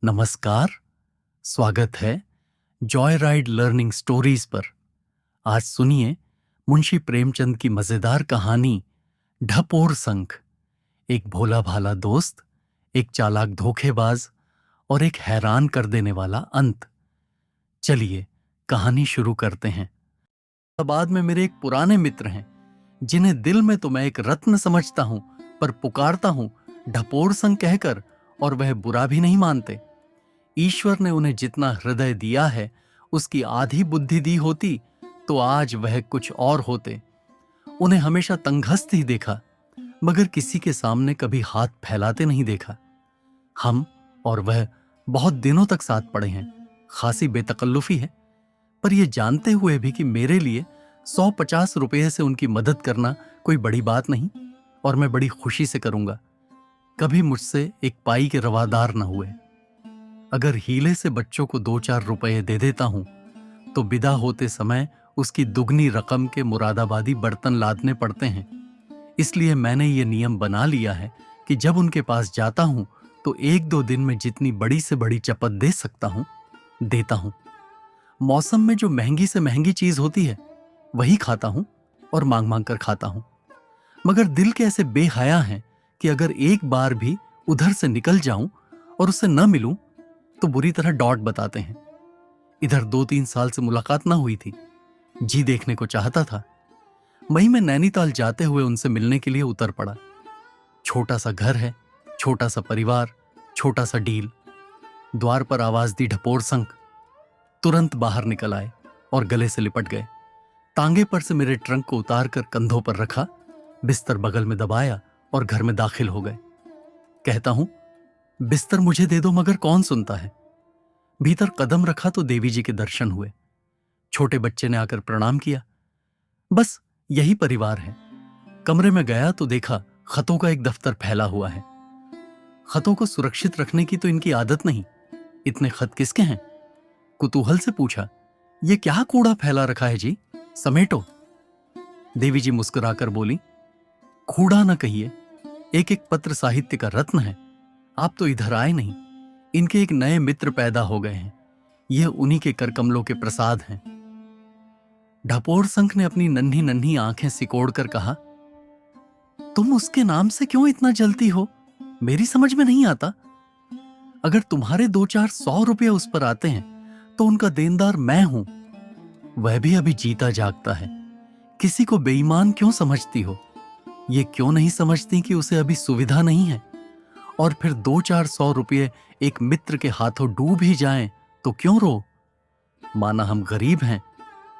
नमस्कार। स्वागत है जॉय राइड लर्निंग स्टोरीज पर। आज सुनिए मुंशी प्रेमचंद की मजेदार कहानी ढपोर संख। एक भोला भाला दोस्त, एक चालाक धोखेबाज और एक हैरान कर देने वाला अंत। चलिए कहानी शुरू करते हैं। बाद में मेरे एक पुराने मित्र हैं जिन्हें दिल में तो मैं एक रत्न समझता हूं, पर पुकारता हूं ढपोर संख कहकर, और वह बुरा भी नहीं मानते। ईश्वर ने उन्हें जितना हृदय दिया है उसकी आधी बुद्धि दी होती तो आज वह कुछ और होते। उन्हें हमेशा तंगहस्त ही देखा, मगर किसी के सामने कभी हाथ फैलाते नहीं देखा। हम और वह बहुत दिनों तक साथ पड़े हैं, खासी बेतकल्लुफी है, पर यह जानते हुए भी कि मेरे लिए 150 रुपये से उनकी मदद करना कोई बड़ी बात नहीं, और मैं बड़ी खुशी से करूंगा। कभी मुझसे एक पाई के रवादार न हुए। अगर हीले से बच्चों को 2-4 रुपये दे देता हूं तो विदा होते समय उसकी दुगनी रकम के मुरादाबादी बर्तन लादने पड़ते हैं। इसलिए मैंने ये नियम बना लिया है कि जब उनके पास जाता हूं तो 1-2 दिन में जितनी बड़ी से बड़ी चपत दे सकता हूं देता हूं। मौसम में जो महंगी से महंगी चीज होती है वही खाता हूं, और मांग मांग कर खाता हूं। मगर दिल के ऐसे बेहया हैं कि अगर एक बार भी उधर से निकल जाऊं और उससे न मिलूं तो बुरी तरह डॉट बताते हैं। इधर 2-3 साल से मुलाकात ना हुई थी। जी देखने को चाहता था। मई में नैनीताल जाते हुए उनसे मिलने के लिए उतर पड़ा। छोटा सा घर है, छोटा सा परिवार, छोटा सा डील। द्वार पर आवाज दी ढपोर संख। तुरंत बाहर निकल आए और गले से लिपट गए। तांगे पर से मेरे ट्रंक को उतार कर कंधों पर रखा, बिस्तर बगल में दबाया और घर में दाखिल हो गए। कहता हूं बिस्तर मुझे दे दो, मगर कौन सुनता है। भीतर कदम रखा तो देवी जी के दर्शन हुए। छोटे बच्चे ने आकर प्रणाम किया। बस यही परिवार है। कमरे में गया तो देखा खतों का एक दफ्तर फैला हुआ है। खतों को सुरक्षित रखने की तो इनकी आदत नहीं। इतने खत किसके हैं? कुतूहल से पूछा, ये क्या कूड़ा फैला रखा है जी, समेटो। देवी जी मुस्कुराकर बोली, कूड़ा न कहिए, एक एक पत्र साहित्य का रत्न है। आप तो इधर आए नहीं, इनके एक नए मित्र पैदा हो गए हैं। यह उन्हीं के करकमलों के प्रसाद हैं। ढपोर संख ने अपनी नन्ही नन्ही आंखें सिकोड़कर कहा, तुम उसके नाम से क्यों इतना जलती हो? मेरी समझ में नहीं आता। अगर तुम्हारे 2-4 रुपये उस पर आते हैं तो उनका देनदार मैं हूं। वह भी अभी जीता जागता है। किसी को बेईमान क्यों समझती हो? ये क्यों नहीं समझती कि उसे अभी सुविधा नहीं है? और फिर 2-4 रुपये एक मित्र के हाथों डूब ही जाएं तो क्यों रो? माना हम गरीब हैं,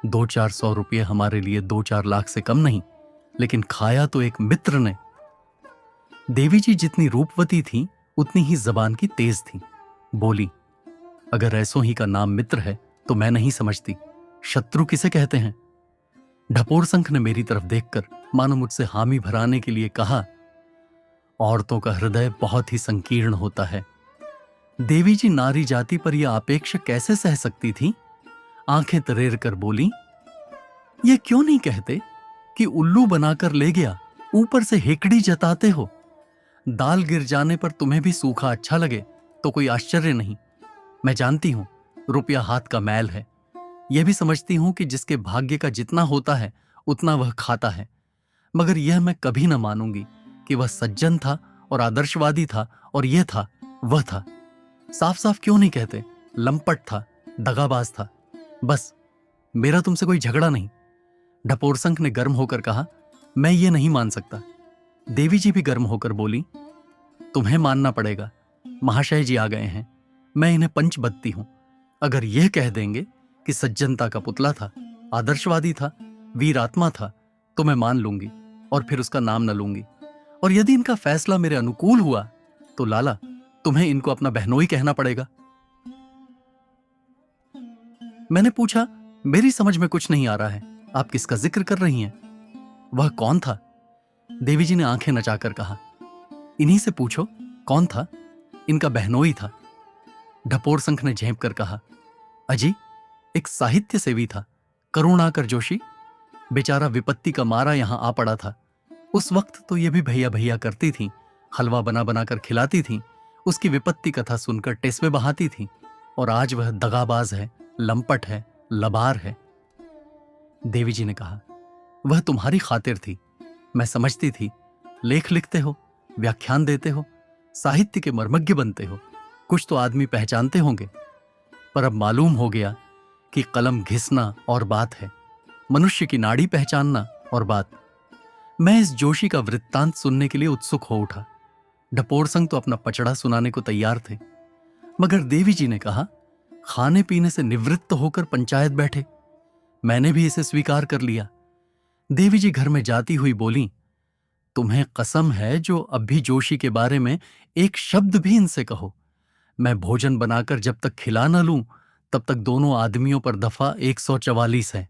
2-4 रुपये हमारे लिए 2-4 लाख से कम नहीं, लेकिन खाया तो एक मित्र ने। देवी जी जितनी रूपवती थी उतनी ही जबान की तेज थी। बोली, अगर ऐसों ही का नाम मित्र है तो मैं नहीं समझती, शत्रु किसे कहते हैं? ढपोर संख ने मेरी तरफ देखकर मानो मुझसे हामी भराने के लिए कहा, औरतों का हृदय बहुत ही संकीर्ण होता है। देवी जी नारी जाति पर यह आपेक्षा कैसे सह सकती थी? आंखें तरेर कर बोली, ये क्यों नहीं कहते कि उल्लू बनाकर ले गया, ऊपर से हेकड़ी जताते हो। दाल गिर जाने पर तुम्हें भी सूखा अच्छा लगे तो कोई आश्चर्य नहीं। मैं जानती हूं रुपया हाथ का मैल है। यह भी समझती हूं कि जिसके भाग्य का जितना होता है उतना वह खाता है। मगर यह मैं कभी न मानूंगी कि वह सज्जन था और आदर्शवादी था और यह था वह था। साफ साफ क्यों नहीं कहते, लंपट था, दगाबाज था। बस, मेरा तुमसे कोई झगड़ा नहीं। ढपोर संख ने गर्म होकर कहा, मैं ये नहीं मान सकता। देवी जी भी गर्म होकर बोली, तुम्हें मानना पड़ेगा। महाशय जी आ गए हैं, मैं इन्हें पंच बदती हूं। अगर यह कह देंगे कि सज्जनता का पुतला था, आदर्शवादी था, वीर आत्मा था, तो मैं मान लूंगी और फिर उसका नाम न लूंगी। और यदि इनका फैसला मेरे अनुकूल हुआ तो लाला, तुम्हें इनको अपना बहनोई कहना पड़ेगा। मैंने पूछा, मेरी समझ में कुछ नहीं आ रहा है, आप किसका जिक्र कर रही हैं? वह कौन था? देवी जी ने आंखें नचाकर कहा, इन्हीं से पूछो कौन था। इनका बहनोई था। ढपोर संख ने झेंप कर कहा, अजी, एक साहित्य सेवी था, करुणाकर जोशी। बेचारा विपत्ति का मारा यहां आ पड़ा था। उस वक्त तो ये भी भैया भैया करती थी, हलवा बना बना कर खिलाती थी। उसकी विपत्ति कथा सुनकर टेसवे बहाती थी, और आज वह दगाबाज है, लंपट है, लबार है। देवी जी ने कहा, वह तुम्हारी खातिर थी। मैं समझती थी, लेख लिखते हो, व्याख्यान देते हो, साहित्य के मर्मज्ञ बनते हो, कुछ तो आदमी पहचानते होंगे। पर अब मालूम हो गया कि कलम घिसना और बात है, मनुष्य की नाड़ी पहचानना और बात। मैं इस जोशी का वृत्तांत सुनने के लिए उत्सुक हो उठा। ढपोर संग तो अपना पचड़ा सुनाने को तैयार थे, मगर देवी जी ने कहा, खाने पीने से निवृत्त होकर पंचायत बैठे। मैंने भी इसे स्वीकार कर लिया। देवी जी घर में जाती हुई बोली, तुम्हें कसम है जो अब भी जोशी के बारे में एक शब्द भी इनसे कहो, मैं भोजन बनाकर जब तक खिला न लूं तब तक दोनों आदमियों पर दफा 144 है।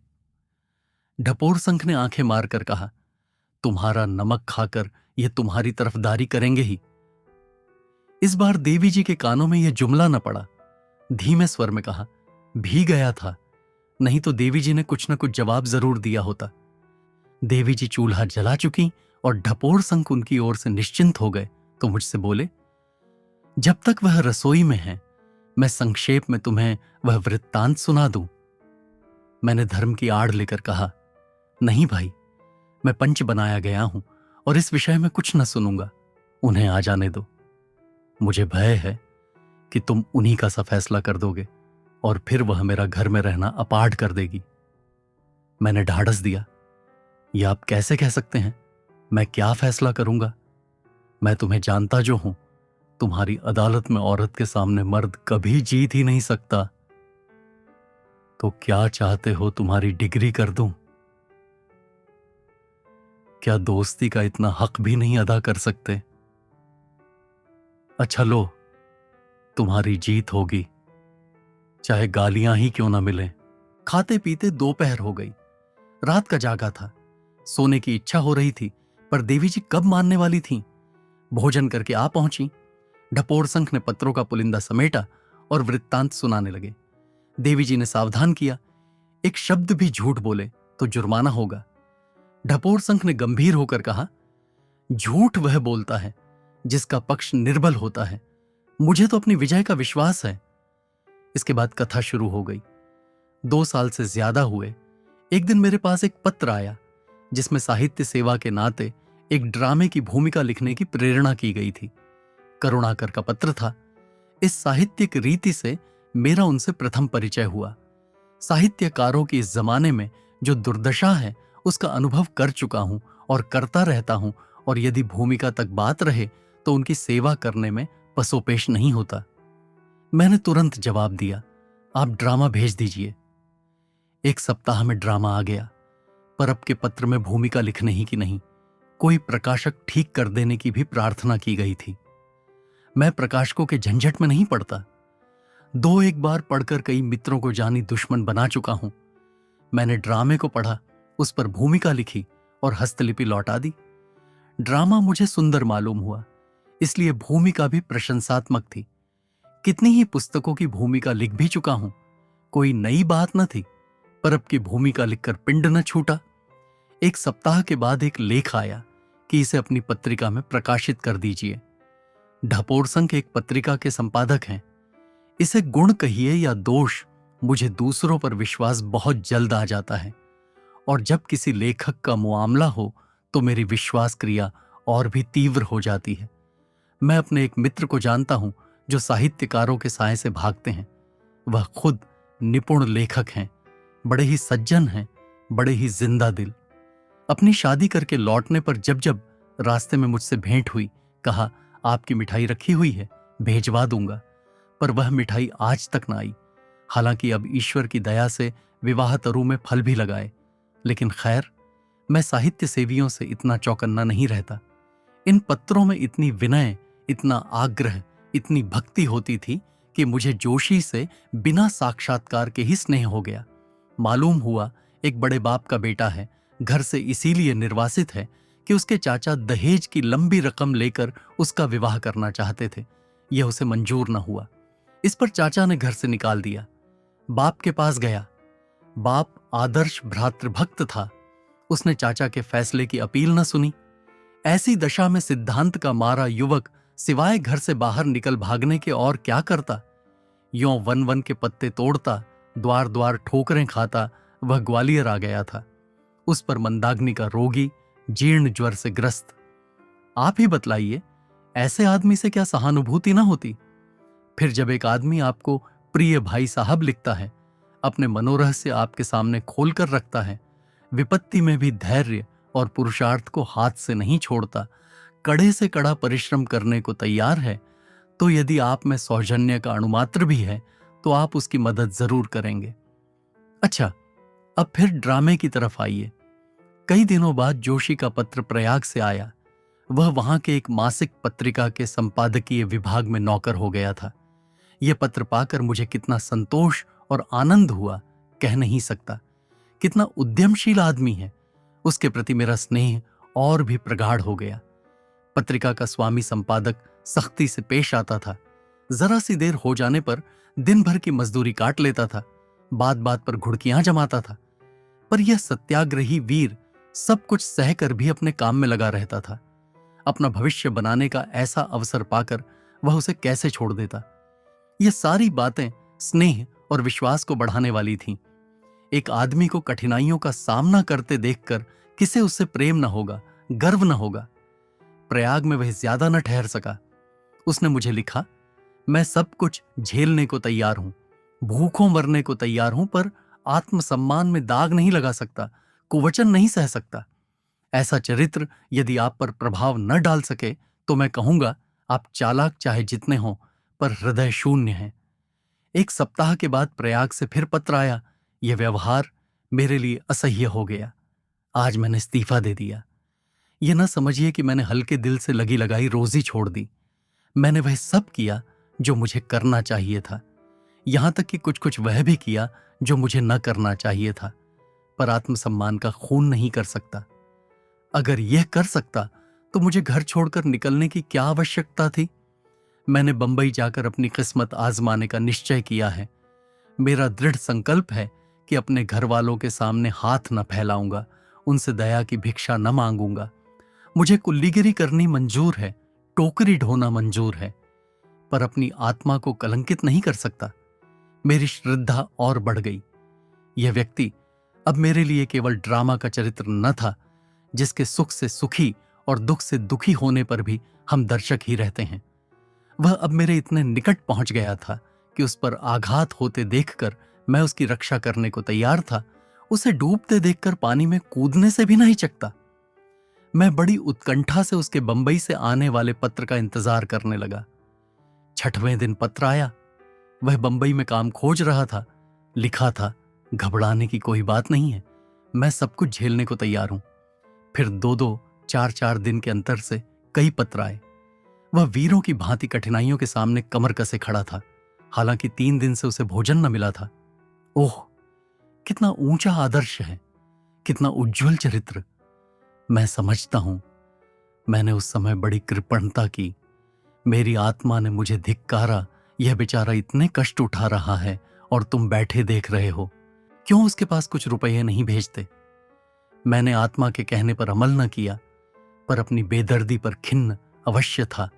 ढपोर संख ने आंखें मारकर कहा, तुम्हारा नमक खाकर ये तुम्हारी तरफदारी करेंगे ही। इस बार देवी जी के कानों में यह जुमला न पड़ा। धीमे स्वर में कहा, भी गया था, नहीं तो देवी जी ने कुछ न कुछ जवाब जरूर दिया होता। देवी जी चूल्हा जला चुकी और ढपोर संख उनकी ओर से निश्चिंत हो गए तो मुझसे बोले, जब तक वह रसोई में है मैं संक्षेप में तुम्हें वह वृत्तांत सुना दूं। मैंने धर्म की आड़ लेकर कहा, नहीं भाई, मैं पंच बनाया गया हूं और इस विषय में कुछ न सुनूंगा, उन्हें आ जाने दो। मुझे भय है कि तुम उन्हीं का सा फैसला कर दोगे और फिर वह मेरा घर में रहना अपाढ़ कर देगी। मैंने ढाढ़स दिया, यह आप कैसे कह सकते हैं? मैं क्या फैसला करूंगा? मैं तुम्हें जानता जो हूं, तुम्हारी अदालत में औरत के सामने मर्द कभी जीत ही नहीं सकता। तो क्या चाहते हो, तुम्हारी डिग्री कर दूं? क्या दोस्ती का इतना हक भी नहीं अदा कर सकते? अच्छा लो, तुम्हारी जीत होगी, चाहे गालियां ही क्यों ना मिले। खाते पीते दोपहर हो गई। रात का जागा था, सोने की इच्छा हो रही थी, पर देवी जी कब मानने वाली थीं? भोजन करके आ पहुंची। ढपोर संख ने पत्रों का पुलिंदा समेटा और वृत्तांत सुनाने लगे। देवी जी ने सावधान किया, एक शब्द भी झूठ बोले तो जुर्माना होगा। ढपोर संख ने गंभीर होकर कहा, झूठ वह बोलता है जिसका पक्ष निर्बल होता है, मुझे तो अपनी विजय का विश्वास है। इसके बाद कथा शुरू हो गई। 2 साल से ज्यादा हुए। एक दिन मेरे पास एक पत्र आया जिसमें साहित्य सेवा के नाते एक ड्रामे की भूमिका लिखने की प्रेरणा की गई थी। करुणाकर का पत्र था। इस साहित्यिक रीति से मेरा उनसे प्रथम परिचय हुआ। साहित्यकारों की इस जमाने में जो दुर्दशा है उसका अनुभव कर चुका हूं और करता रहता हूं, और यदि भूमिका तक बात रहे तो उनकी सेवा करने में पसोपेश नहीं होता। मैंने तुरंत जवाब दिया, आप ड्रामा भेज दीजिए। 1 सप्ताह में ड्रामा आ गया, पर अब के पत्र में भूमिका लिखने ही की नहीं, कोई प्रकाशक ठीक कर देने की भी प्रार्थना की गई थी। मैं प्रकाशकों के झंझट में नहीं पड़ता। 2-1 बार पढ़कर कई मित्रों को जानी दुश्मन बना चुका हूं। मैंने ड्रामे को पढ़ा, उस पर भूमिका लिखी और हस्तलिपि लौटा दी। ड्रामा मुझे सुंदर मालूम हुआ, इसलिए भूमिका भी प्रशंसात्मक थी। कितनी ही पुस्तकों की भूमिका लिख भी चुका हूं, कोई नई बात न थी, पर अब की भूमिका लिखकर पिंड न छूटा। 1 सप्ताह के बाद एक लेख आया कि इसे अपनी पत्रिका में प्रकाशित कर दीजिए। ढपोर संख एक पत्रिका के संपादक हैं। इसे गुण कहिए या दोष, मुझे दूसरों पर विश्वास बहुत जल्द आ जाता है, और जब किसी लेखक का मुआमला हो तो मेरी विश्वास क्रिया और भी तीव्र हो जाती है। मैं अपने एक मित्र को जानता हूं जो साहित्यकारों के साए से भागते हैं। वह खुद निपुण लेखक हैं, बड़े ही सज्जन हैं, बड़े ही जिंदा दिल। अपनी शादी करके लौटने पर जब जब रास्ते में मुझसे भेंट हुई, कहा, आपकी मिठाई रखी हुई है, भेजवा दूंगा। पर वह मिठाई आज तक न आई। हालांकि अब ईश्वर की दया से विवाह तरु में फल भी लगाए, लेकिन खैर, मैं साहित्य सेवियों से इतना चौकन्ना नहीं रहता। इन पत्रों में इतनी विनय, इतना आग्रह, इतनी भक्ति होती थी कि मुझे जोशी से बिना साक्षात्कार के ही स्नेह हो गया। मालूम हुआ एक बड़े बाप का बेटा है, घर से इसीलिए निर्वासित है कि उसके चाचा दहेज की लंबी रकम लेकर उसका विवाह करना चाहते थे। यह उसे मंजूर न हुआ। इस पर चाचा ने घर से निकाल दिया। बाप के पास गया। बाप आदर्श भ्रातृभक्त था। उसने चाचा के फैसले की अपील न सुनी। ऐसी दशा में सिद्धांत का मारा युवक सिवाय घर से बाहर निकल भागने के और क्या करता। यों वन वन के पत्ते तोड़ता, द्वार द्वार ठोकरें खाता वह ग्वालियर आ गया था। उस पर मंदाग्नि का रोगी, जीर्ण ज्वर से ग्रस्त। आप ही बतलाइए, ऐसे आदमी से क्या सहानुभूति ना होती। फिर जब एक आदमी आपको प्रिय भाई साहब लिखता है, अपने मनोरहस्य आपके सामने खोलकर रखता है, विपत्ति में भी धैर्य और पुरुषार्थ को हाथ से नहीं छोड़ता, कड़े से कड़ा परिश्रम करने को तैयार है, तो यदि आप में सौजन्य का अणुमात्र भी है तो आप उसकी मदद जरूर करेंगे। अच्छा, अब फिर ड्रामे की तरफ आइए। कई दिनों बाद जोशी का पत्र प्रयाग से आया। वह वहां के एक मासिक पत्रिका के संपादकीय विभाग में नौकर हो गया था। यह पत्र पाकर मुझे कितना संतोष और आनंद हुआ, कह नहीं सकता। कितना उद्यमशील आदमी है, उसके प्रति मेरा स्नेह और भी प्रगाढ़ हो गया। पत्रिका का स्वामी संपादक सख्ती से पेश आता था। जरा सी देर हो जाने पर दिन भर की मजदूरी काट लेता था, बात बात पर घुड़कियां जमाता था। पर यह सत्याग्रही वीर सब कुछ सहकर भी अपने काम में लगा रहता था। अपना भविष्य बनाने का ऐसा अवसर पाकर वह उसे कैसे छोड़ देता। ये सारी बातें स्नेह और विश्वास को बढ़ाने वाली थीं। एक आदमी को कठिनाइयों का सामना करते देखकर किसे उससे प्रेम न होगा, गर्व न होगा। प्रयाग में वह ज्यादा न ठहर सका। उसने मुझे लिखा, मैं सब कुछ झेलने को तैयार हूं, भूखों मरने को तैयार हूं, पर आत्मसम्मान में दाग नहीं लगा सकता, कुवचन नहीं सह सकता। ऐसा चरित्र यदि आप पर प्रभाव न डाल सके तो मैं कहूंगा आप चालाक चाहे जितने हों, पर हृदय शून्य हैं। एक सप्ताह के बाद प्रयाग से फिर पत्र आया। यह व्यवहार मेरे लिए असह्य हो गया। आज मैंने इस्तीफा दे दिया। यह न समझिए कि मैंने हल्के दिल से लगी लगाई रोजी छोड़ दी। मैंने वह सब किया जो मुझे करना चाहिए था, यहां तक कि कुछ कुछ वह भी किया जो मुझे न करना चाहिए था, पर आत्मसम्मान का खून नहीं कर सकता। अगर यह कर सकता तो मुझे घर छोड़कर निकलने की क्या आवश्यकता थी। मैंने बंबई जाकर अपनी किस्मत आजमाने का निश्चय किया है। मेरा दृढ़ संकल्प है कि अपने घर वालों के सामने हाथ न फैलाऊंगा, उनसे दया की भिक्षा न मांगूंगा। मुझे कुल्लीगिरी करनी मंजूर है, टोकरी ढोना मंजूर है, पर अपनी आत्मा को कलंकित नहीं कर सकता। मेरी श्रद्धा और बढ़ गई। यह व्यक्ति अब मेरे लिए केवल ड्रामा का चरित्र न था, जिसके सुख से सुखी और दुख से दुखी होने पर भी हम दर्शक ही रहते हैं। वह अब मेरे इतने निकट पहुंच गया था कि उस पर आघात होते देखकर मैं उसकी रक्षा करने को तैयार था। उसे डूबते देखकर पानी में कूदने से भी नहीं हिचकता। मैं बड़ी उत्कंठा से उसके बंबई से आने वाले पत्र का इंतजार करने लगा। 6वें दिन पत्र आया। वह बंबई में काम खोज रहा था। लिखा था, घबराने की कोई बात नहीं है, मैं सब कुछ झेलने को तैयार हूं। फिर 2-2, 4-4 दिन के अंतर से कई पत्र आए। वह वीरों की भांति कठिनाइयों के सामने कमर कसे खड़ा था। हालांकि 3 दिन से उसे भोजन न मिला था। ओह, कितना ऊंचा आदर्श है, कितना उज्जवल चरित्र। मैं समझता हूं मैंने उस समय बड़ी कृपणता की। मेरी आत्मा ने मुझे धिक्कारा। यह बेचारा इतने कष्ट उठा रहा है और तुम बैठे देख रहे हो। क्यों उसके पास कुछ रुपये नहीं भेजते? मैंने आत्मा के कहने पर अमल न किया, पर अपनी बेदर्दी पर खिन्न अवश्य था।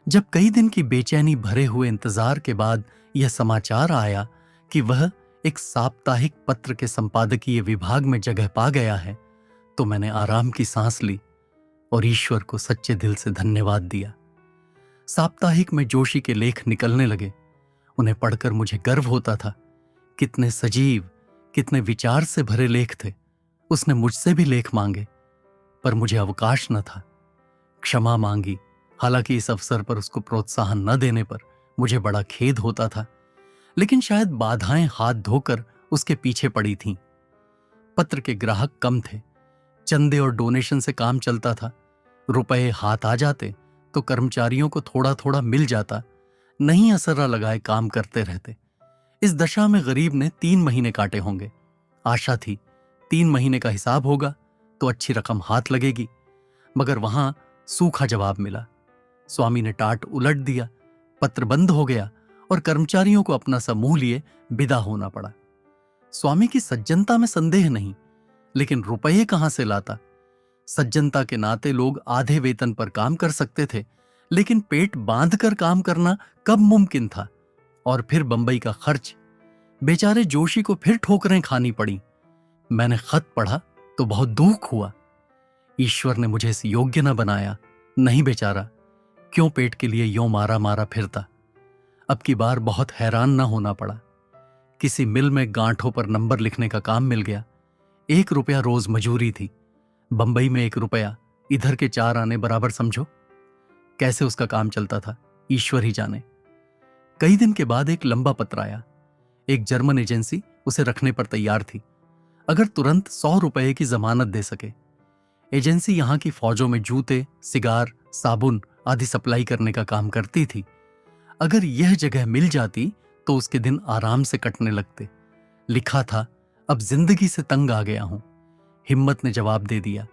जब कई दिन की बेचैनी भरे हुए इंतजार के बाद यह समाचार आया कि वह एक साप्ताहिक पत्र के संपादकीय विभाग में जगह पा गया है, तो मैंने आराम की सांस ली और ईश्वर को सच्चे दिल से धन्यवाद दिया। साप्ताहिक में जोशी के लेख निकलने लगे। उन्हें पढ़कर मुझे गर्व होता था। कितने सजीव, कितने विचार से भरे लेख थे। उसने मुझसे भी लेख मांगे, पर मुझे अवकाश न था। क्षमा मांगी। हालांकि इस अवसर पर उसको प्रोत्साहन न देने पर मुझे बड़ा खेद होता था, लेकिन शायद बाधाएं हाथ धोकर उसके पीछे पड़ी थीं। पत्र के ग्राहक कम थे। चंदे और डोनेशन से काम चलता था। रुपए हाथ आ जाते तो कर्मचारियों को थोड़ा थोड़ा मिल जाता, नहीं असरा लगाए काम करते रहते। इस दशा में गरीब ने 3 महीने काटे होंगे। आशा थी 3 महीने का हिसाब होगा तो अच्छी रकम हाथ लगेगी, मगर वहां सूखा जवाब मिला। स्वामी ने टाट उलट दिया। पत्र बंद हो गया और कर्मचारियों को अपना सा मुंह लिए विदा होना पड़ा। स्वामी की सज्जनता में संदेह नहीं, लेकिन रुपये कहां से लाता? सज्जनता के नाते लोग आधे वेतन पर काम कर सकते थे, लेकिन पेट बांध कर काम करना कब मुमकिन था? और फिर बंबई का खर्च, बेचारे जोशी को फिर ठोकरें खानी पड़ी। मैंने खत पढ़ा तो बहुत दुख हुआ। ईश्वर ने मुझे इस योग्य न बनाया। नहीं बेचारा, क्यों पेट के लिए यों मारा मारा फिरता। अब की बार बहुत हैरान न होना पड़ा। किसी मिल में गांठों पर नंबर लिखने का काम मिल गया। 1 रुपया रोज मजूरी थी। बंबई में 1 रुपया, इधर के 4 आने बराबर समझो। कैसे उसका काम चलता था ईश्वर ही जाने। कई दिन के बाद एक लंबा पत्र आया। एक जर्मन एजेंसी उसे रखने पर तैयार थी, अगर तुरंत 100 रुपये की जमानत दे सके। एजेंसी यहां की फौजों में जूते, सिगार, साबुन आदि सप्लाई करने का काम करती थी। अगर यह जगह मिल जाती तो उसके दिन आराम से कटने लगते। लिखा था, अब जिंदगी से तंग आ गया हूं। हिम्मत ने जवाब दे दिया,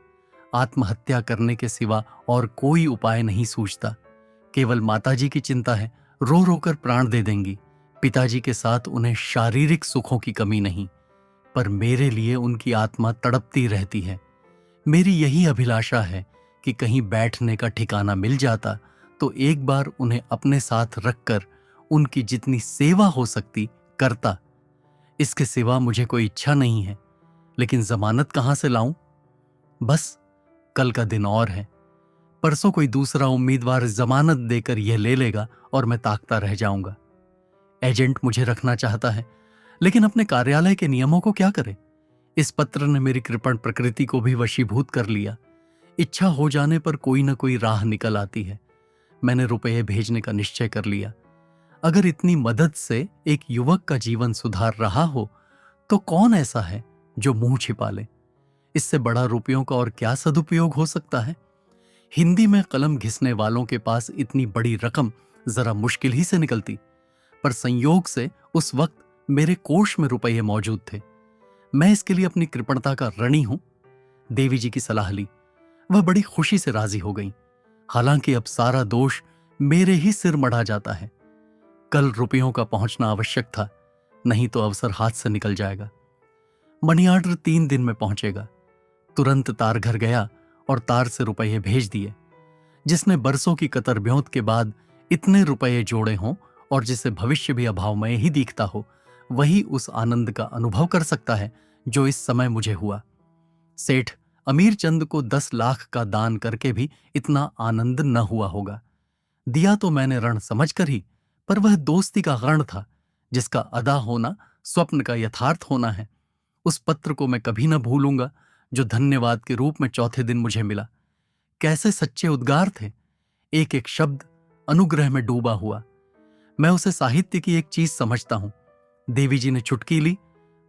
आत्महत्या करने के सिवा और कोई उपाय नहीं सूझता। केवल माताजी की चिंता है, रो रो कर प्राण दे देंगी। पिताजी के साथ उन्हें शारीरिक सुखों की कमी नहीं, पर मेरे लिए उनकी आत्मा तड़पती रहती है। मेरी यही अभिलाषा है कि कहीं बैठने का ठिकाना मिल जाता तो एक बार उन्हें अपने साथ रखकर उनकी जितनी सेवा हो सकती करता। इसके सिवा मुझे कोई इच्छा नहीं है, लेकिन जमानत कहां से लाऊं? बस कल का दिन और है। परसों कोई दूसरा उम्मीदवार जमानत देकर यह ले लेगा और मैं ताकता रह जाऊंगा। एजेंट मुझे रखना चाहता है, लेकिन अपने कार्यालय के नियमों को क्या करे? इस पत्र ने मेरी कृपण प्रकृति को भी वशीभूत कर लिया। इच्छा हो जाने पर कोई न कोई राह निकल आती है। मैंने रुपये भेजने का निश्चय कर लिया। अगर इतनी मदद से एक युवक का जीवन सुधार रहा हो तो कौन ऐसा है जो मुंह छिपा ले? इससे बड़ा रुपयों का और क्या सदुपयोग हो सकता है? हिंदी में कलम घिसने वालों के पास इतनी बड़ी रकम जरा मुश्किल ही से निकलती, पर संयोग से उस वक्त मेरे कोष में रुपये मौजूद थे। मैं इसके लिए अपनी कृपणता का ऋणी हूं। देवी जी की सलाह ली, वह बड़ी खुशी से राजी हो गई। हालांकि अब सारा दोष मेरे ही सिर मढ़ा जाता है। कल रुपयों का पहुंचना आवश्यक था, नहीं तो अवसर हाथ से निकल जाएगा। मनी ऑर्डर 3 दिन में पहुंचेगा। तुरंत तार घर गया और तार से रुपये भेज दिए। जिसने बरसों की कतर ब्योंत के बाद इतने रुपये जोड़े हों और जिसे भविष्य भी अभावमय ही दिखता हो, वही उस आनंद का अनुभव कर सकता है जो इस समय मुझे हुआ। सेठ अमीर चंद को 10 लाख का दान करके भी इतना आनंद न हुआ होगा। दिया तो मैंने ऋण समझकर ही, पर वह दोस्ती का ऋण था जिसका अदा होना स्वप्न का यथार्थ होना है। उस पत्र को मैं कभी न भूलूंगा जो धन्यवाद के रूप में चौथे दिन मुझे मिला। कैसे सच्चे उद्गार थे, एक एक शब्द अनुग्रह में डूबा हुआ। मैं उसे साहित्य की एक चीज समझता हूं। देवी जी ने चुटकी ली,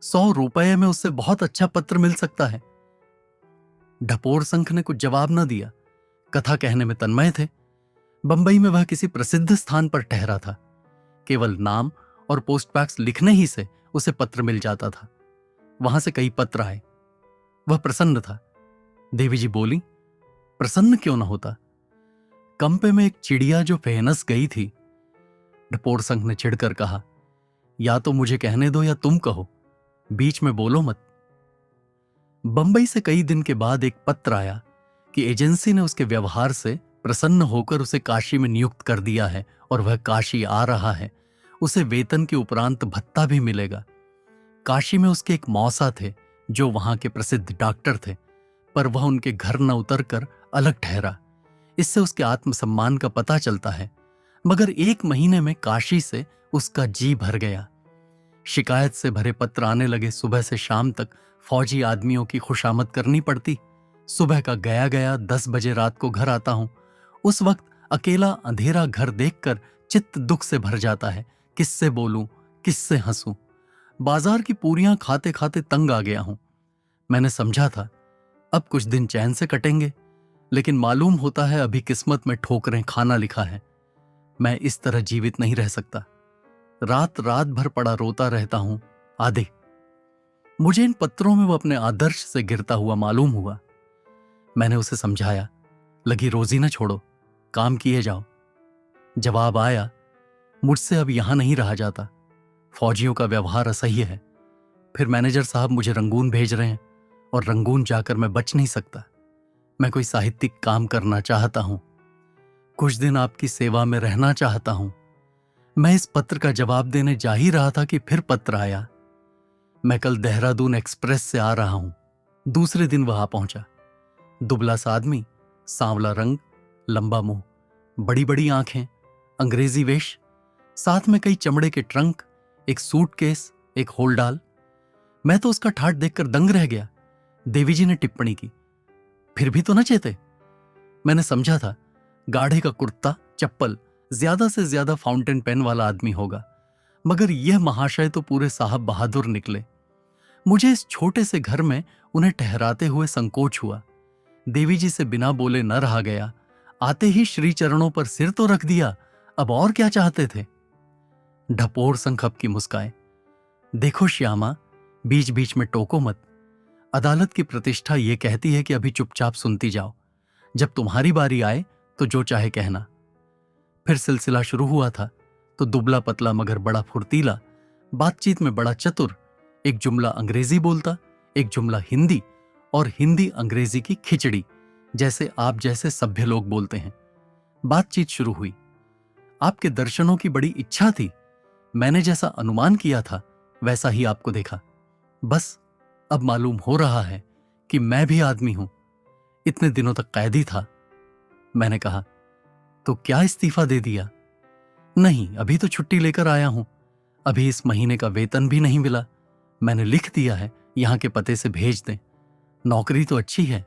100 रुपये में उससे बहुत अच्छा पत्र मिल सकता है। ढपोर संख ने कुछ जवाब न दिया। कथा कहने में तन्मय थे। बंबई में वह किसी प्रसिद्ध स्थान पर ठहरा था। केवल नाम और पोस्टबैक्स लिखने ही से उसे पत्र मिल जाता था। वहां से कई पत्र आए। वह प्रसन्न था। देवी जी बोली, प्रसन्न क्यों न होता? कंपे में एक चिड़िया जो फेनस गई थी। ढपोर संघ ने चिढ़कर कहा, या तो मुझे कहने दो या तुम कहो, बीच में बोलो मत। बंबई से कई दिन के बाद एक पत्र आया कि एजेंसी ने उसके व्यवहार से प्रसन्न होकर उसे काशी में नियुक्त कर दिया है और वह काशी आ रहा है। उसे वेतन के उपरांत भत्ता भी मिलेगा। काशी में उसके एक मौसा थे जो वहां के प्रसिद्ध डॉक्टर थे, पर वह उनके घर न उतरकर अलग ठहरा। इससे उसके आत्मसम्मान का पता चलता है। मगर 1 महीने में काशी से उसका जी भर गया। शिकायत से भरे पत्र आने लगे। सुबह से शाम तक फौजी आदमियों की खुशामद करनी पड़ती। सुबह का गया गया 10 बजे रात को घर आता हूं। उस वक्त अकेला अंधेरा घर देखकर चित्त दुख से भर जाता है। किससे बोलूं, किससे हंसूं? बाजार की पूरियां खाते खाते तंग आ गया हूं। मैंने समझा था अब कुछ दिन चैन से कटेंगे, लेकिन मालूम होता है अभी किस्मत में ठोकरें खाना लिखा है। मैं इस तरह जीवित नहीं रह सकता। रात रात भर पड़ा रोता रहता हूं। आदि मुझे इन पत्रों में वो अपने आदर्श से गिरता हुआ मालूम हुआ। मैंने उसे समझाया, लगी रोजी न छोड़ो, काम किए जाओ। जवाब आया, मुझसे अब यहां नहीं रहा जाता। फौजियों का व्यवहार असह्य है। फिर मैनेजर साहब मुझे रंगून भेज रहे हैं और रंगून जाकर मैं बच नहीं सकता। मैं कोई साहित्यिक काम करना चाहता हूं। कुछ दिन आपकी सेवा में रहना चाहता हूं। मैं इस पत्र का जवाब देने जा ही रहा था कि फिर पत्र आया। मैं कल देहरादून एक्सप्रेस से आ रहा हूं। दूसरे दिन वह आ पहुंचा। दुबला सा आदमी, सांवला रंग, लंबा मुंह, बड़ी बड़ी आंखें, अंग्रेजी वेश, साथ में कई चमड़े के ट्रंक, एक सूटकेस, एक होलडाल। मैं तो उसका ठाट देखकर दंग रह गया। देवी जी ने टिप्पणी की, फिर भी तो न चेते। मैंने समझा था गाढ़े का कुर्ता, चप्पल, ज्यादा से ज्यादा फाउंटेन पेन वाला आदमी होगा, मगर यह महाशय तो पूरे साहब बहादुर निकले। मुझे इस छोटे से घर में उन्हें ठहराते हुए संकोच हुआ। देवी जी से बिना बोले न रहा गया। आते ही श्री चरणों पर सिर तो रख दिया, अब और क्या चाहते थे। ढपोर संख की मुस्काए, देखो श्यामा, बीच बीच में टोको मत। अदालत की प्रतिष्ठा यह कहती है कि अभी चुपचाप सुनती जाओ, जब तुम्हारी बारी आए तो जो चाहे कहना। फिर सिलसिला शुरू हुआ था तो दुबला पतला मगर बड़ा फुर्तीला, बातचीत में बड़ा चतुर, एक जुमला अंग्रेजी बोलता, एक जुमला हिंदी, और हिंदी अंग्रेजी की खिचड़ी, जैसे आप जैसे सभ्य लोग बोलते हैं। बातचीत शुरू हुई। आपके दर्शनों की बड़ी इच्छा थी। मैंने जैसा अनुमान किया था वैसा ही आपको देखा। बस अब मालूम हो रहा है कि मैं भी आदमी हूं। इतने दिनों तक कैदी था। मैंने कहा, तो क्या इस्तीफा दे दिया? नहीं, अभी तो छुट्टी लेकर आया हूं। अभी इस महीने का वेतन भी नहीं मिला। मैंने लिख दिया है यहां के पते से भेज दें। नौकरी तो अच्छी है,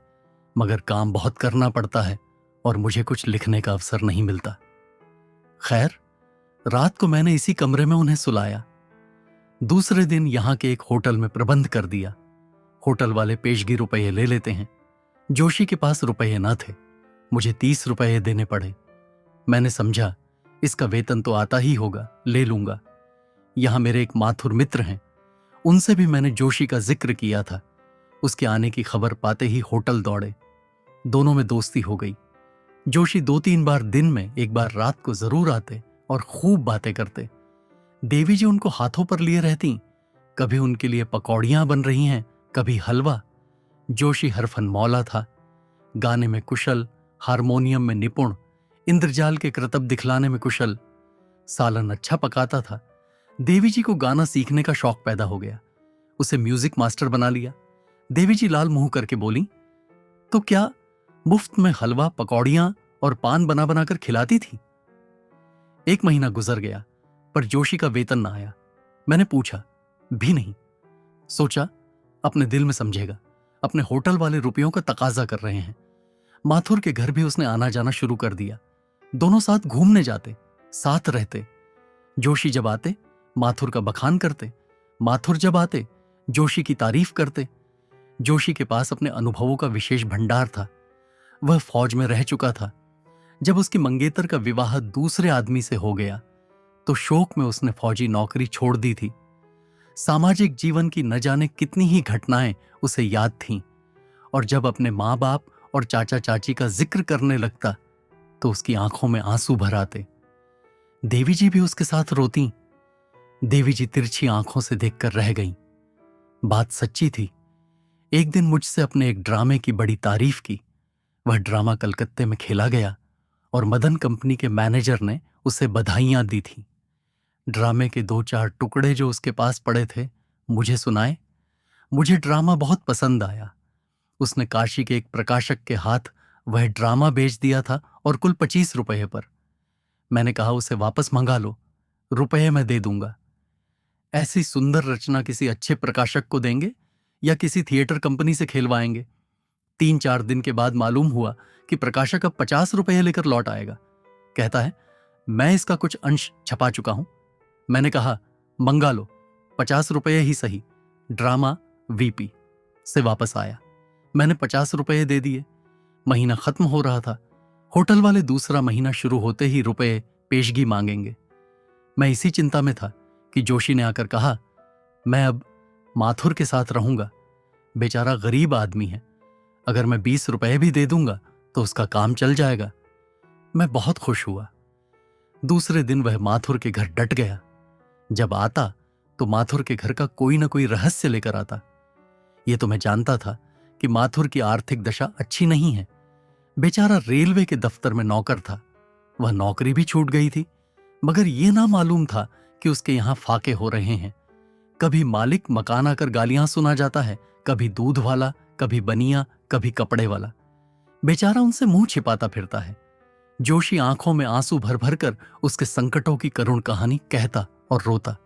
मगर काम बहुत करना पड़ता है और मुझे कुछ लिखने का अवसर नहीं मिलता। खैर, रात को मैंने इसी कमरे में उन्हें सुलाया। दूसरे दिन यहां के एक होटल में प्रबंध कर दिया। होटल वाले पेशगी रुपये ले लेते हैं। जोशी के पास रुपये न थे। मुझे 30 रुपये देने पड़े। मैंने समझा इसका वेतन तो आता ही होगा, ले लूंगा। यहां मेरे एक माथुर मित्र हैं, उनसे भी मैंने जोशी का जिक्र किया था। उसके आने की खबर पाते ही होटल दौड़े। दोनों में दोस्ती हो गई। जोशी 2-3 बार दिन में, एक बार रात को जरूर आते और खूब बातें करते। देवी जी उनको हाथों पर लिए रहती। कभी उनके लिए पकौड़ियां बन रही हैं, कभी हलवा। जोशी हरफन मौला था। गाने में कुशल, हारमोनियम में निपुण, इंद्रजाल के करतब दिखलाने में कुशल। सालन अच्छा पकाता था। देवी जी को गाना सीखने का शौक पैदा हो गया। उसे म्यूजिक मास्टर बना लिया। देवी जी लाल मुंह करके बोली, तो क्या मुफ्त में हलवा, पकौड़ियां और पान बना बनाकर खिलाती थी? 1 महीना गुजर गया, पर जोशी का वेतन ना आया। मैंने पूछा, भी नहीं। सोचा अपने दिल में समझेगा, अपने होटल वाले रुपयों का तकाजा कर रहे हैं। माथुर के घर भी उसने आना जाना शुरू कर दिया। दोनों साथ घूमने जाते, साथ रहते। जोशी जब आते माथुर का बखान करते, माथुर जब आते जोशी की तारीफ करते। जोशी के पास अपने अनुभवों का विशेष भंडार था। वह फौज में रह चुका था। जब उसकी मंगेतर का विवाह दूसरे आदमी से हो गया तो शोक में उसने फौजी नौकरी छोड़ दी थी। सामाजिक जीवन की न जाने कितनी ही घटनाएं उसे याद थीं, और जब अपने माँ बाप और चाचा चाची का जिक्र करने लगता तो उसकी आंखों में आंसू भर आते। देवी जी भी उसके साथ रोती। देवी जी तिरछी आंखों से देखकर रह गईं। बात सच्ची थी। एक दिन मुझसे अपने एक ड्रामे की बड़ी तारीफ की। वह ड्रामा कलकत्ते में खेला गया और मदन कंपनी के मैनेजर ने उसे बधाइयां दी थी। ड्रामे के 2-4 टुकड़े जो उसके पास पड़े थे मुझे सुनाए। मुझे ड्रामा बहुत पसंद आया। उसने काशी के एक प्रकाशक के हाथ वह ड्रामा बेच दिया था, और कुल 25 रुपये पर। मैंने कहा, उसे वापस मंगा लो, रुपये मैं दे दूंगा। ऐसी सुंदर रचना किसी अच्छे प्रकाशक को देंगे या किसी थिएटर कंपनी से खेलवाएंगे? 3-4 दिन के बाद मालूम हुआ कि प्रकाशक अब 50 रुपये लेकर लौट आएगा। कहता है, मैं इसका कुछ अंश छपा चुका हूं। मैंने कहा, मंगा लो, 50 रुपये ही सही। ड्रामा वीपी से वापस आया। मैंने 50 रुपये दे दिए। महीना खत्म हो रहा था। होटल वाले दूसरा महीना शुरू होते ही रुपये पेशगी मांगेंगे। मैं इसी चिंता में था कि जोशी ने आकर कहा, मैं अब माथुर के साथ रहूंगा। बेचारा गरीब आदमी है, अगर मैं 20 रुपये भी दे दूंगा तो उसका काम चल जाएगा। मैं बहुत खुश हुआ। दूसरे दिन वह माथुर के घर डट गया। जब आता तो माथुर के घर का कोई ना कोई रहस्य लेकर आता। यह तो मैं जानता था कि माथुर की आर्थिक दशा अच्छी नहीं है। बेचारा रेलवे के दफ्तर में नौकर था। वह नौकरी भी छूट गई थी, मगर ये ना मालूम था कि उसके यहां फाके हो रहे हैं। कभी मालिक मकान आकर गालियां सुना जाता है, कभी दूध वाला, कभी बनिया, कभी कपड़े वाला। बेचारा उनसे मुंह छिपाता फिरता है। जोशी आंखों में आंसू भर भर कर उसके संकटों की करुण कहानी कहता और रोता।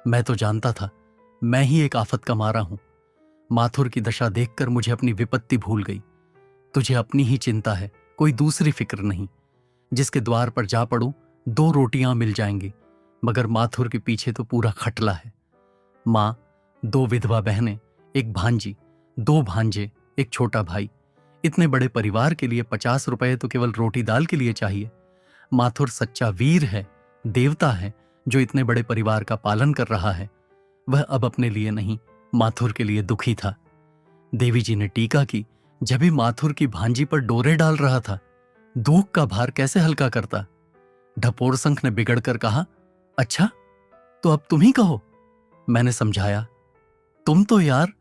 मैं तो जानता था मैं ही एक आफत का मारा हूं। माथुर की दशा देखकर मुझे अपनी विपत्ति भूल गई। तुझे अपनी ही चिंता है, कोई दूसरी फिक्र नहीं। जिसके द्वार पर जा पड़ूं 2 रोटियां मिल जाएंगी, मगर माथुर के पीछे तो पूरा खटला है। मां, 2 विधवा बहनें, एक भांजी, 2 भांजे, एक छोटा भाई। इतने बड़े परिवार के लिए 50 रुपए तो केवल रोटी दाल के लिए चाहिए। माथुर सच्चा वीर है, देवता है, जो इतने बड़े परिवार का पालन कर रहा है। वह अब अपने लिए नहीं, माथुर के लिए दुखी था। देवी जी ने टीका की, जब भी माथुर की भांजी पर डोरे डाल रहा था, दुख का भार कैसे हल्का करता। ढपोर संख ने बिगड़कर कहा, अच्छा तो अब तुम ही कहो। मैंने समझाया, तुम तो यार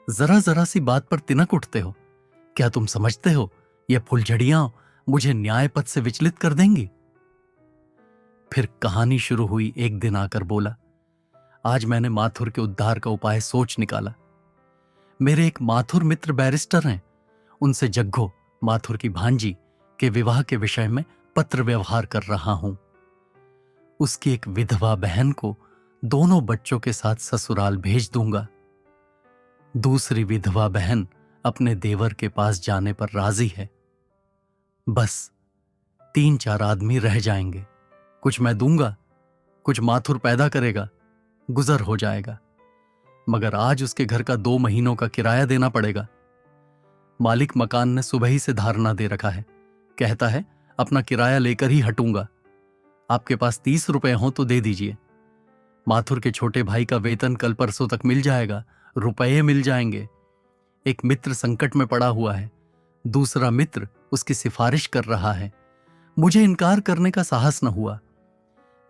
जरा जरा सी बात पर तिनक उठते हो। क्या तुम समझते हो ये फुलझड़ियां मुझे न्याय पथ से विचलित कर देंगी? फिर कहानी शुरू हुई। एक दिन आकर बोला, आज मैंने माथुर के उद्धार का उपाय सोच निकाला। मेरे एक माथुर मित्र बैरिस्टर हैं, उनसे जग्गो, माथुर की भांजी के विवाह के विषय में पत्र व्यवहार कर रहा हूं। उसकी एक विधवा बहन को दोनों बच्चों के साथ ससुराल भेज दूंगा। दूसरी विधवा बहन अपने देवर के पास जाने पर राजी है। बस 3-4 आदमी रह जाएंगे। कुछ मैं दूंगा, कुछ माथुर पैदा करेगा, गुजर हो जाएगा। मगर आज उसके घर का 2 महीनों का किराया देना पड़ेगा। मालिक मकान ने सुबह ही से धारणा दे रखा है। कहता है अपना किराया लेकर ही हटूंगा। आपके पास 30 रुपए हो तो दे दीजिए। माथुर के छोटे भाई का वेतन कल परसों तक मिल जाएगा, रुपये मिल जाएंगे। एक मित्र संकट में पड़ा हुआ है, दूसरा मित्र उसकी सिफारिश कर रहा है। मुझे इनकार करने का साहस न हुआ।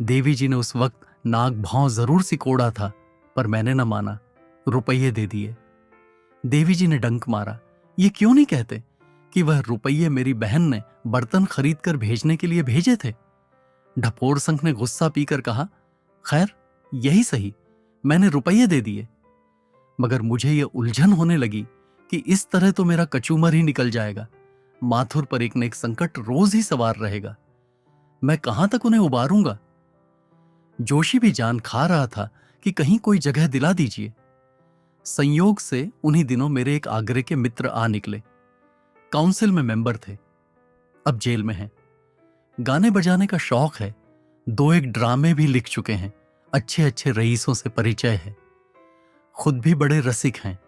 देवी जी ने उस वक्त नाक भौं जरूर सिकोड़ा था, पर मैंने न माना, रुपये दे दिए। देवी जी ने डंक मारा, ये क्यों नहीं कहते कि वह रुपये मेरी बहन ने बर्तन खरीद कर भेजने के लिए भेजे थे? ढपोर संख ने गुस्सा पीकर कहा, खैर यही सही, मैंने रुपये दे दिए। मगर मुझे यह उलझन होने लगी कि इस तरह तो मेरा कचूमर ही निकल जाएगा। माथुर पर एक न एक संकट रोज ही सवार रहेगा। मैं कहां तक उन्हें उबारूंगा? जोशी भी जान खा रहा था कि कहीं कोई जगह दिला दीजिए। संयोग से उन्हीं दिनों मेरे एक आगरे के मित्र आ निकले। काउंसिल में मेंबर थे, अब जेल में हैं। गाने बजाने का शौक है, 2-1 ड्रामे भी लिख चुके हैं। अच्छे अच्छे रईसों से परिचय है, खुद भी बड़े रसिक हैं।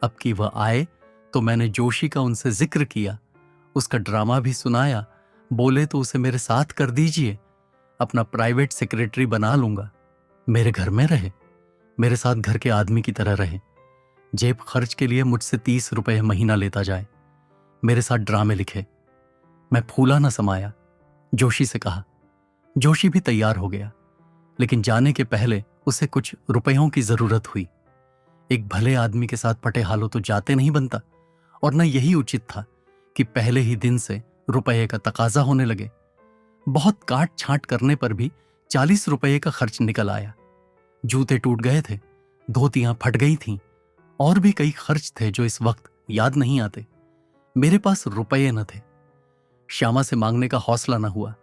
अब कि वह आए तो मैंने जोशी का उनसे जिक्र किया, उसका ड्रामा भी सुनाया। बोले तो उसे मेरे साथ कर दीजिए, अपना प्राइवेट सेक्रेटरी बना लूंगा। मेरे घर में रहे, मेरे साथ घर के आदमी की तरह रहे। जेब खर्च के लिए मुझसे 30 रुपए महीना लेता जाए, मेरे साथ ड्रामे लिखे। मैं फूला न समाया, जोशी से कहा। जोशी भी तैयार हो गया, लेकिन जाने के पहले उसे कुछ रुपयों की जरूरत हुई। एक भले आदमी के साथ पटे हालों तो जाते नहीं बनता, और न यही उचित था कि पहले ही दिन से रुपये का तकाजा होने लगे। बहुत काट छांट करने पर भी 40 रुपये का खर्च निकल आया। जूते टूट गए थे, धोतियां फट गई थीं, और भी कई खर्च थे जो इस वक्त याद नहीं आते। मेरे पास रुपये न थे। श्यामा से मांगने का हौसला न हुआ।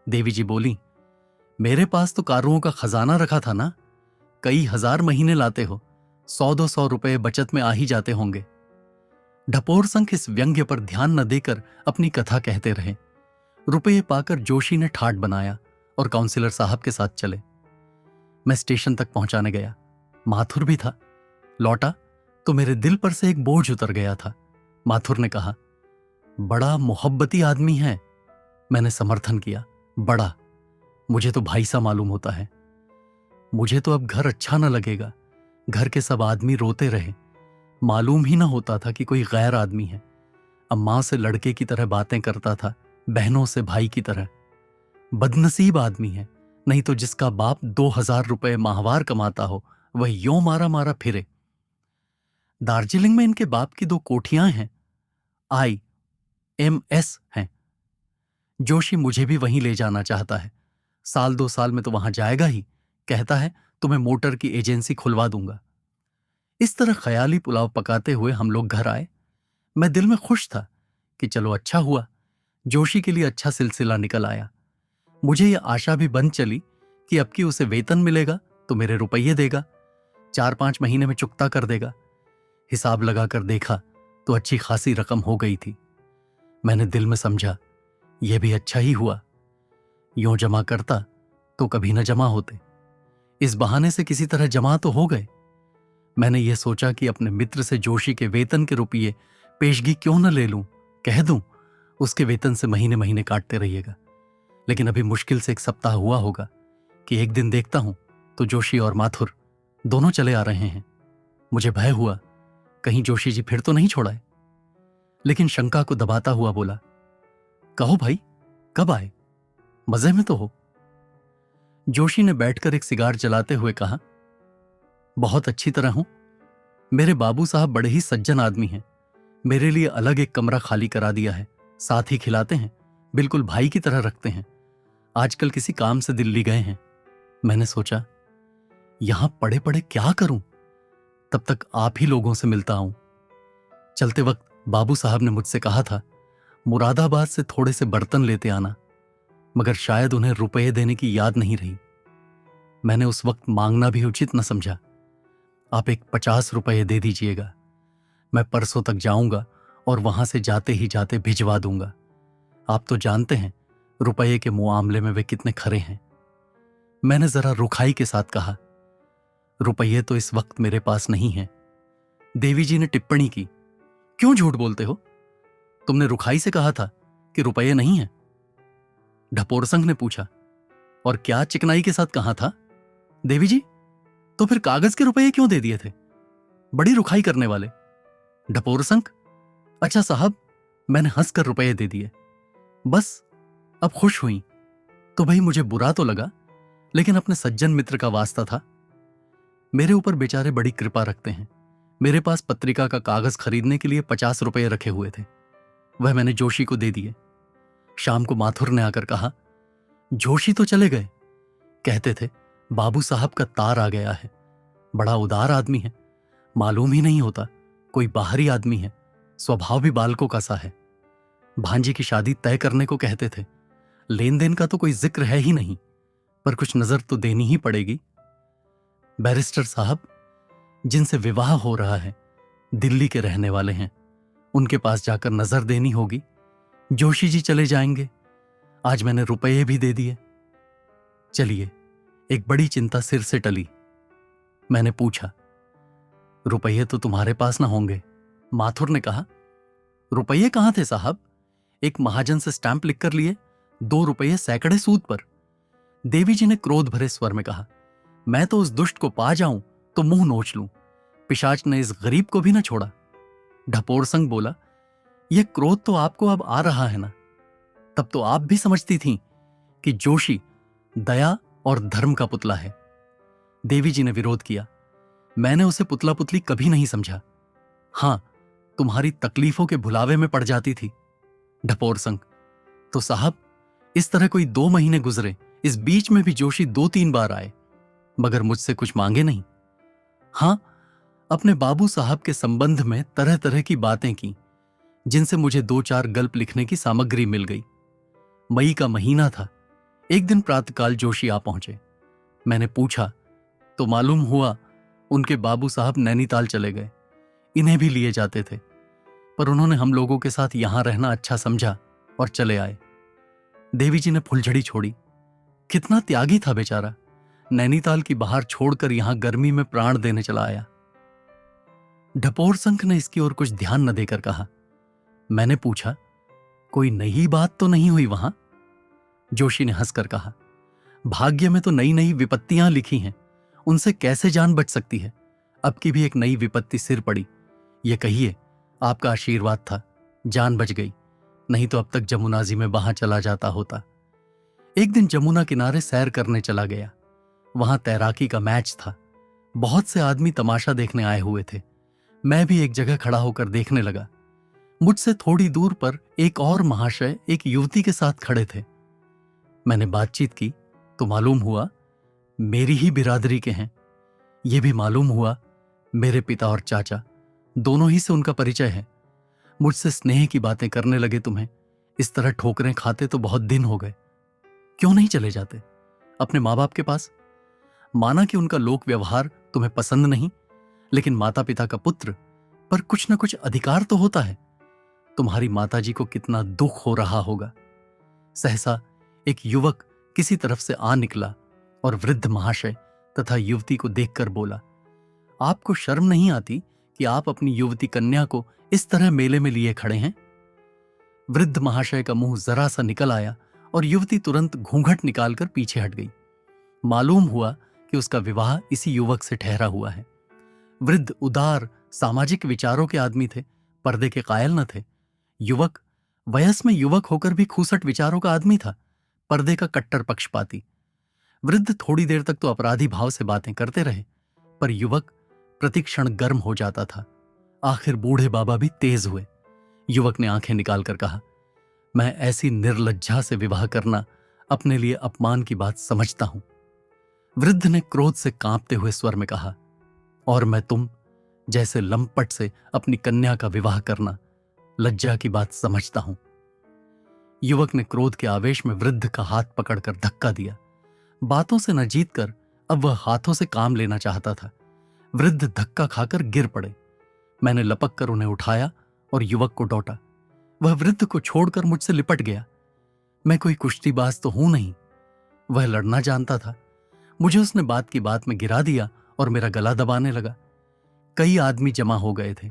देवी जी बोली, मेरे पास तो कारुओं का खजाना रखा था ना, कई हजार महीने लाते हो, 100-200 रुपये बचत में आ ही जाते होंगे। ढपोर संख इस व्यंग्य पर ध्यान न देकर अपनी कथा कहते रहे। रुपये पाकर जोशी ने ठाट बनाया और काउंसिलर साहब के साथ चले। मैं स्टेशन तक पहुंचाने गया, माथुर भी था। लौटा तो मेरे दिल पर से एक बोझ उतर गया था। माथुर ने कहा, बड़ा मोहब्बती आदमी है। मैंने समर्थन किया, बड़ा, मुझे तो भाई सा मालूम होता है। मुझे तो अब घर अच्छा न लगेगा। घर के सब आदमी रोते रहे, मालूम ही ना होता था कि कोई गैर आदमी है। अम्मा से लड़के की तरह बातें करता था, बहनों से भाई की तरह। बदनसीब आदमी है, नहीं तो जिसका बाप 2000 रुपये माहवार कमाता हो वह यों मारा मारा फिरे। दार्जिलिंग में इनके बाप की 2 कोठियां हैं, IMS हैं। जोशी मुझे भी वहीं ले जाना चाहता है। साल 2 साल में तो वहां जाएगा ही। कहता है तुम्हें मोटर की एजेंसी खुलवा दूंगा। इस तरह ख्याली पुलाव पकाते हुए हम लोग घर आए। मैं दिल में खुश था कि चलो अच्छा हुआ, जोशी के लिए अच्छा सिलसिला निकल आया। मुझे यह आशा भी बन चली कि अब की उसे वेतन मिलेगा तो मेरे रुपये देगा, 4-5 महीने में चुकता कर देगा। हिसाब लगाकर देखा तो अच्छी खासी रकम हो गई थी। मैंने दिल में समझा यह भी अच्छा ही हुआ, यूं जमा करता तो कभी न जमा होते, इस बहाने से किसी तरह जमा तो हो गए। मैंने यह सोचा कि अपने मित्र से जोशी के वेतन के रुपये पेशगी क्यों न ले लूं, कह दूं उसके वेतन से महीने महीने काटते रहिएगा। लेकिन अभी मुश्किल से 1 सप्ताह हुआ होगा कि एक दिन देखता हूं तो जोशी और माथुर दोनों चले आ रहे हैं। मुझे भय हुआ कहीं जोशी जी फिर तो नहीं छोड़ाए, लेकिन शंका को दबाता हुआ बोला, कहो भाई कब आए, मजे में तो हो। जोशी ने बैठकर एक सिगार जलाते हुए कहा, बहुत अच्छी तरह हूं। मेरे बाबू साहब बड़े ही सज्जन आदमी हैं, मेरे लिए अलग एक कमरा खाली करा दिया है, साथ ही खिलाते हैं, बिल्कुल भाई की तरह रखते हैं। आजकल किसी काम से दिल्ली गए हैं। मैंने सोचा यहां पड़े पड़े क्या करूं, तब तक आप ही लोगों से मिलता आऊं। चलते वक्त बाबू साहब ने मुझसे कहा था मुरादाबाद से थोड़े से बर्तन लेते आना, मगर शायद उन्हें रुपये देने की याद नहीं रही। मैंने उस वक्त मांगना भी उचित न समझा। आप एक 50 रुपये दे दीजिएगा, मैं परसों तक जाऊंगा और वहां से जाते ही जाते भिजवा दूंगा। आप तो जानते हैं रुपये के मुआमले में वे कितने खरे हैं। मैंने जरा रुखाई के साथ कहा, रुपये तो इस वक्त मेरे पास नहीं है। देवी जी ने टिप्पणी की, क्यों झूठ बोलते हो, तुमने रुखाई से कहा था कि रुपये नहीं है। ढपोर संघ ने पूछा, और क्या चिकनाई के साथ कहा था। देवी जी, तो फिर कागज के रुपये क्यों दे दिए थे, बड़ी रुखाई करने वाले। ढपोर संघ, अच्छा साहब, मैंने हंसकर रुपये दे दिए, बस अब खुश हुई। तो भाई मुझे बुरा तो लगा, लेकिन अपने सज्जन मित्र का वास्ता था। मेरे ऊपर बेचारे बड़ी कृपा रखते हैं। मेरे पास पत्रिका का कागज खरीदने के लिए 50 रुपये रखे हुए थे, वह मैंने जोशी को दे दिए। शाम को माथुर ने आकर कहा, जोशी तो चले गए, कहते थे बाबू साहब का तार आ गया है, बड़ा उदार आदमी है, मालूम ही नहीं होता कोई बाहरी आदमी है, स्वभाव भी बालकों का सा है। भांजी की शादी तय करने को कहते थे, लेन देन का तो कोई जिक्र है ही नहीं, पर कुछ नजर तो देनी ही पड़ेगी। बैरिस्टर साहब जिनसे विवाह हो रहा है दिल्ली के रहने वाले हैं, उनके पास जाकर नजर देनी होगी। जोशी जी चले जाएंगे, आज मैंने रुपये भी दे दिए। चलिए, एक बड़ी चिंता सिर से टली। मैंने पूछा, रुपये तो तुम्हारे पास ना होंगे। माथुर ने कहा, रुपये कहां थे साहब, एक महाजन से स्टैंप लिखकर लिए, 2 रुपये सैकड़े सूद पर। देवी जी ने क्रोध भरे स्वर में कहा, मैं तो उस दुष्ट को पा जाऊं तो मुंह नोच लूं, पिशाच ने इस गरीब को भी न छोड़ा। ढपोर संग बोला, यह क्रोध तो आपको अब आ रहा है ना, तब तो आप भी समझती थीं कि जोशी दया और धर्म का पुतला है। देवी जी ने विरोध किया, मैंने उसे पुतला पुतली कभी नहीं समझा। हां, तुम्हारी तकलीफों के भुलावे में पड़ जाती थी। ढपोर संग, तो साहब इस तरह कोई 2 महीने गुजरे, इस बीच में भी जोशी 2-3 बार आए, मगर मुझसे कुछ मांगे नहीं। हां, अपने बाबू साहब के संबंध में तरह तरह की बातें की, जिनसे मुझे 2-4 गल्प लिखने की सामग्री मिल गई। मई का महीना था। एक दिन प्रातःकाल जोशी आ पहुंचे। मैंने पूछा तो मालूम हुआ उनके बाबू साहब नैनीताल चले गए। इन्हें भी लिए जाते थे, पर उन्होंने हम लोगों के साथ यहां रहना अच्छा समझा और चले आए। देवी जी ने फुलझड़ी छोड़ी। कितना त्यागी था बेचारा, नैनीताल की बाहर छोड़कर यहां गर्मी में प्राण देने चला आया। ढपोर संख ने इसकी ओर कुछ ध्यान न देकर कहा। मैंने पूछा, कोई नई बात तो नहीं हुई वहां? जोशी ने हंसकर कहा, भाग्य में तो नई नई विपत्तियां लिखी हैं, उनसे कैसे जान बच सकती है। अब की भी एक नई विपत्ति सिर पड़ी। ये कहिए आपका आशीर्वाद था, जान बच गई, नहीं तो अब तक जमुना जी में वहां चला जाता होता। एक दिन जमुना किनारे सैर करने चला गया। वहां तैराकी का मैच था। बहुत से आदमी तमाशा देखने आए हुए थे। मैं भी एक जगह खड़ा होकर देखने लगा। मुझसे थोड़ी दूर पर एक और महाशय एक युवती के साथ खड़े थे। मैंने बातचीत की तो मालूम हुआ मेरी ही बिरादरी के हैं। यह भी मालूम हुआ मेरे पिता और चाचा दोनों ही से उनका परिचय है। मुझसे स्नेह की बातें करने लगे। तुम्हें इस तरह ठोकरें खाते तो बहुत दिन हो गए, क्यों नहीं चले जाते अपने माँ बाप के पास? माना कि उनका लोक व्यवहार तुम्हें पसंद नहीं, लेकिन माता पिता का पुत्र पर कुछ न कुछ अधिकार तो होता है। तुम्हारी माताजी को कितना दुख हो रहा होगा। सहसा एक युवक किसी तरफ से आ निकला और वृद्ध महाशय तथा युवती को देखकर बोला, आपको शर्म नहीं आती कि आप अपनी युवती कन्या को इस तरह मेले में लिए खड़े हैं? वृद्ध महाशय का मुंह जरा सा निकल आया और युवती तुरंत घूंघट निकालकर पीछे हट गई। मालूम हुआ कि उसका विवाह इसी युवक से ठहरा हुआ है। वृद्ध उदार सामाजिक विचारों के आदमी थे, पर्दे के कायल न थे। युवक वयस में युवक होकर भी खूसट विचारों का आदमी था, पर्दे का कट्टर पक्षपाती। वृद्ध थोड़ी देर तक तो अपराधी भाव से बातें करते रहे, पर युवक प्रतिक्षण गर्म हो जाता था। आखिर बूढ़े बाबा भी तेज हुए। युवक ने आंखें निकालकर कहा, मैं ऐसी निर्लज्जा से विवाह करना अपने लिए अपमान की बात समझता हूं। वृद्ध ने क्रोध से कांपते हुए स्वर में कहा, और मैं तुम जैसे लंपट से अपनी कन्या का विवाह करना लज्जा की बात समझता हूं। युवक ने क्रोध के आवेश में वृद्ध का हाथ पकड़कर धक्का दिया। बातों से न जीतकर अब वह हाथों से काम लेना चाहता था। वृद्ध धक्का खाकर गिर पड़े। मैंने लपक कर उन्हें उठाया और युवक को डॉटा। वह वृद्ध को छोड़कर मुझसे लिपट गया। मैं कोई कुश्तीबाज तो हूं नहीं, वह लड़ना जानता था। मुझे उसने बात की बात में गिरा दिया और मेरा गला दबाने लगा। कई आदमी जमा हो गए थे।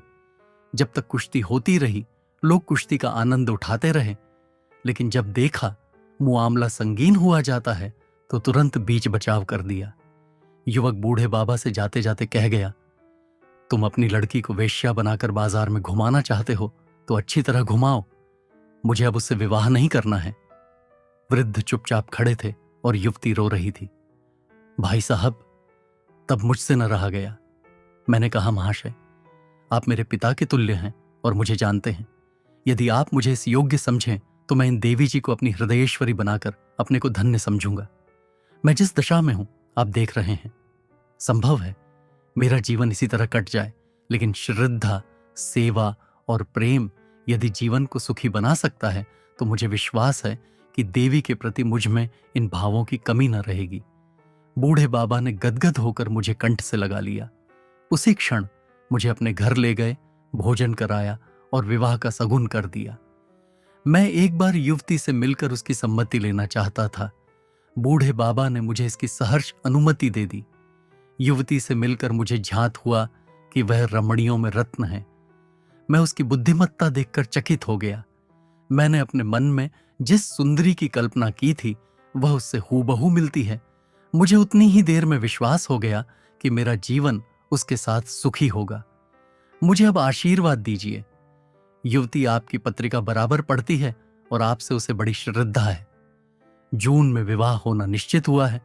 जब तक कुश्ती होती रही, लोग कुश्ती का आनंद उठाते रहे, लेकिन जब देखा मुआमला संगीन हुआ जाता है तो तुरंत बीच बचाव कर दिया। युवक बूढ़े बाबा से जाते जाते कह गया, तुम अपनी लड़की को वेश्या बनाकर बाजार में घुमाना चाहते हो तो अच्छी तरह घुमाओ, मुझे अब उससे विवाह नहीं करना है। वृद्ध चुपचाप खड़े थे और युवती रो रही थी। भाई साहब, तब मुझसे न रहा गया। मैंने कहा, महाशय, आप मेरे पिता के तुल्य हैं और मुझे जानते हैं। यदि आप मुझे इस योग्य समझें तो मैं इन देवी जी को अपनी हृदयेश्वरी बनाकर अपने को धन्य समझूंगा। मैं जिस दशा में हूं आप देख रहे हैं। संभव है मेरा जीवन इसी तरह कट जाए, लेकिन श्रद्धा, सेवा और प्रेम यदि जीवन को सुखी बना सकता है तो मुझे विश्वास है कि देवी के प्रति मुझ में इन भावों की कमी न रहेगी। बूढ़े बाबा ने गदगद होकर मुझे कंठ से लगा लिया। उसी क्षण मुझे अपने घर ले गए, भोजन कराया और विवाह का सगुन कर दिया। मैं एक बार युवती से मिलकर उसकी सम्मति लेना चाहता था। बूढ़े बाबा ने मुझे इसकी सहर्ष अनुमति दे दी। युवती से मिलकर मुझे झांत हुआ कि वह रमणियों में रत्न है। मैं उसकी बुद्धिमत्ता देखकर चकित हो गया। मैंने अपने मन में जिस सुंदरी की कल्पना की थी वह उससे हूबहू मिलती है। मुझे उतनी ही देर में विश्वास हो गया कि मेरा जीवन उसके साथ सुखी होगा। मुझे अब आशीर्वाद दीजिए। युवती आपकी पत्रिका बराबर पढ़ती है और आपसे उसे बड़ी श्रद्धा है। जून में विवाह होना निश्चित हुआ है।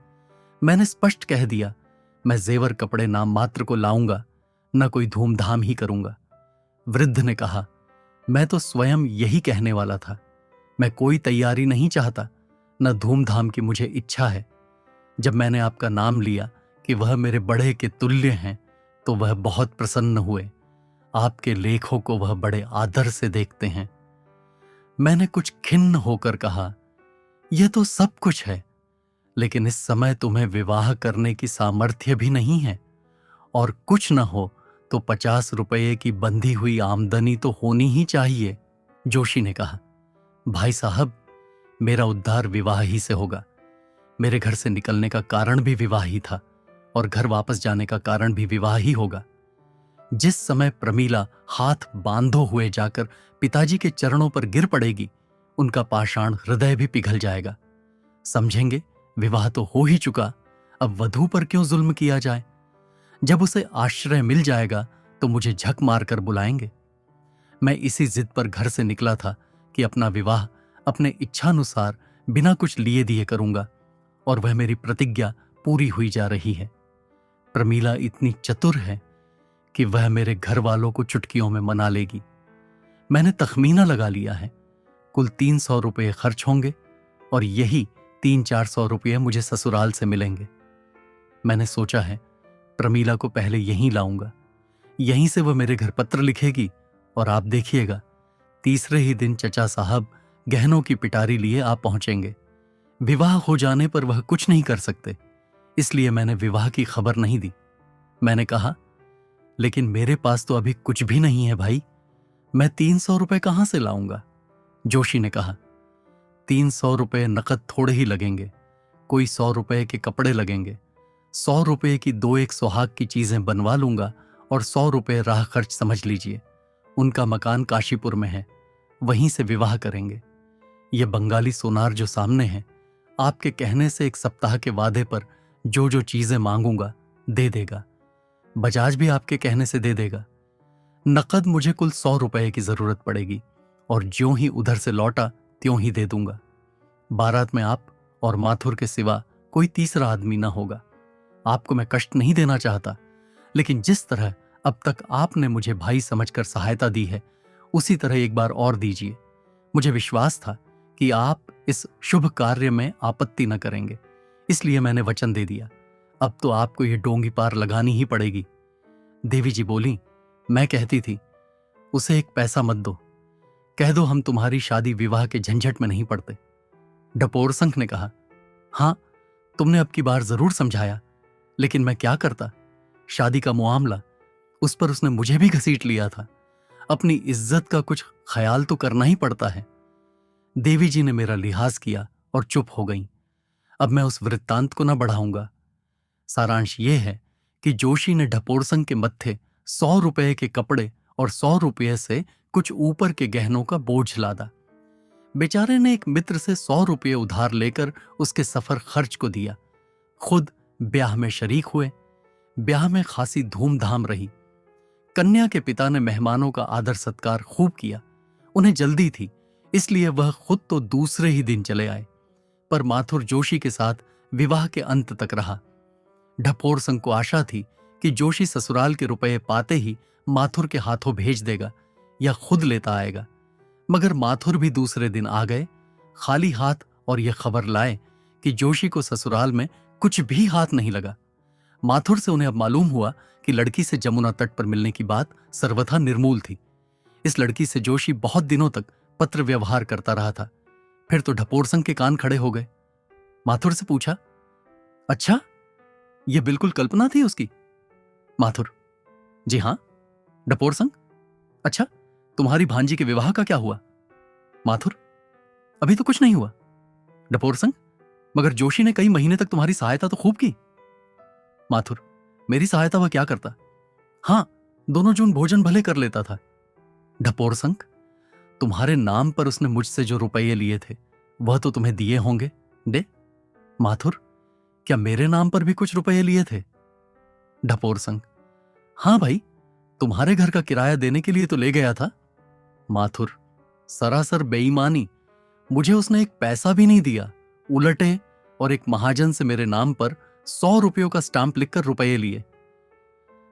मैंने स्पष्ट कह दिया, मैं जेवर कपड़े नाम मात्र को लाऊंगा, न कोई धूमधाम ही करूंगा। वृद्ध ने कहा, मैं तो स्वयं यही कहने वाला था। मैं कोई तैयारी नहीं चाहता, न धूमधाम की मुझे इच्छा है। जब मैंने आपका नाम लिया कि वह मेरे बड़े के तुल्य हैं तो वह बहुत प्रसन्न हुए। आपके लेखों को वह बड़े आदर से देखते हैं। मैंने कुछ खिन्न होकर कहा, यह तो सब कुछ है, लेकिन इस समय तुम्हें विवाह करने की सामर्थ्य भी नहीं है, और कुछ न हो तो 50 रुपये की बंधी हुई आमदनी तो होनी ही चाहिए। जोशी ने कहा, भाई साहब, मेरा उद्धार विवाह ही से होगा। मेरे घर से निकलने का कारण भी विवाह ही था और घर वापस जाने का कारण भी विवाह ही होगा। जिस समय प्रमीला हाथ बांधो हुए जाकर पिताजी के चरणों पर गिर पड़ेगी, उनका पाषाण हृदय भी पिघल जाएगा। समझेंगे विवाह तो हो ही चुका, अब वधू पर क्यों जुल्म किया जाए। जब उसे आश्रय मिल जाएगा तो मुझे झक मारकर बुलाएंगे। मैं इसी जिद पर घर से निकला था कि अपना विवाह अपने इच्छानुसार बिना कुछ लिए दिए करूंगा, और वह मेरी प्रतिज्ञा पूरी हुई जा रही है। प्रमीला इतनी चतुर है कि वह मेरे घर वालों को चुटकियों में मना लेगी। मैंने तखमीना लगा लिया है, कुल 300 रुपये खर्च होंगे और यही 300-400 रुपये मुझे ससुराल से मिलेंगे। मैंने सोचा है प्रमीला को पहले यहीं लाऊंगा, यहीं से वह मेरे घर पत्र लिखेगी और आप देखिएगा तीसरे ही दिन चचा साहब गहनों की पिटारी लिए आप पहुंचेंगे। विवाह हो जाने पर वह कुछ नहीं कर सकते, इसलिए मैंने विवाह की खबर नहीं दी। मैंने कहा, लेकिन मेरे पास तो अभी कुछ भी नहीं है भाई, मैं 300 रुपये कहां से लाऊंगा? जोशी ने कहा, 300 रुपये नकद थोड़े ही लगेंगे, कोई 100 रुपये के कपड़े लगेंगे, 100 रुपये की 2-1 सुहाग की चीजें बनवा लूंगा और 100 रुपये राह खर्च समझ लीजिए। उनका मकान काशीपुर में है, वहीं से विवाह करेंगे। ये बंगाली सोनार जो सामने है, आपके कहने से 1 सप्ताह के वादे पर जो जो चीजें मांगूंगा दे देगा। बजाज भी आपके कहने से दे देगा। नकद मुझे कुल 100 रुपये की जरूरत पड़ेगी और ज्यों ही उधर से लौटा त्यों ही दे दूंगा। बारात में आप और माथुर के सिवा कोई तीसरा आदमी ना होगा। आपको मैं कष्ट नहीं देना चाहता, लेकिन जिस तरह अब तक आपने मुझे भाई समझकर सहायता दी है, उसी तरह एक बार और दीजिए। मुझे विश्वास था कि आप इस शुभ कार्य में आपत्ति न करेंगे, इसलिए मैंने वचन दे दिया। अब तो आपको यह डोंगी पार लगानी ही पड़ेगी। देवी जी बोली, मैं कहती थी उसे 1 पैसा मत दो, कह दो हम तुम्हारी शादी विवाह के झंझट में नहीं पड़ते। डपोर संख ने कहा, हाँ तुमने अब की बार जरूर समझाया, लेकिन मैं क्या करता? शादी का मामला, उस पर उसने मुझे भी घसीट लिया था। अपनी इज्जत का कुछ ख्याल तो करना ही पड़ता है। देवी जी ने मेरा लिहाज किया और चुप हो गईं। अब मैं उस वृत्तांत को न बढ़ाऊंगा। सारांश ये है कि जोशी ने ढपोर संघ के मत्थे 100 रुपये के कपड़े और 100 रुपये से कुछ ऊपर के गहनों का बोझ लादा। बेचारे ने एक मित्र से 100 रुपये उधार लेकर उसके सफर खर्च को दिया। खुद ब्याह में शरीक हुए। ब्याह में खासी धूमधाम रही। कन्या के पिता ने मेहमानों का आदर सत्कार खूब किया। उन्हें जल्दी थी, इसलिए वह खुद तो दूसरे ही दिन चले आए, पर माथुर जोशी के साथ विवाह के अंत तक रहा। ढपोर संघ को आशा थी कि जोशी ससुराल के रुपए पाते ही माथुर के हाथों भेज देगा या खुद लेता आएगा, मगर माथुर भी दूसरे दिन आ गए खाली हाथ और यह खबर लाए कि जोशी को ससुराल में कुछ भी हाथ नहीं लगा। माथुर से उन्हें अब मालूम हुआ कि लड़की से जमुना तट पर मिलने की बात सर्वथा निर्मूल थी। इस लड़की से जोशी बहुत दिनों तक पत्र व्यवहार करता रहा था। फिर तो ढपोर संघ के कान खड़े हो गए। माथुर से पूछा, अच्छा यह बिल्कुल कल्पना थी उसकी? माथुर, जी हां। ढपोर संघ, अच्छा तुम्हारी भांजी के विवाह का क्या हुआ? माथुर, अभी तो कुछ नहीं हुआ। ढपोर संघ, मगर जोशी ने कई महीने तक तुम्हारी सहायता तो खूब की। माथुर, मेरी सहायता वह क्या करता? हां, दोनों जून भोजन भले कर लेता था। ढपोर संघ, तुम्हारे नाम पर उसने मुझसे जो रुपये लिए थे वह तो तुम्हें दिए होंगे, दे। माथुर, क्या मेरे नाम पर भी कुछ रुपये लिए थे? ढपोर संघ, हां भाई, तुम्हारे घर का किराया देने के लिए तो ले गया था। माथुर, सरासर बेईमानी, मुझे उसने 1 पैसा भी नहीं दिया, उलटे और एक महाजन से मेरे नाम पर 100 रुपयों का स्टाम्प लिखकर रुपये लिए।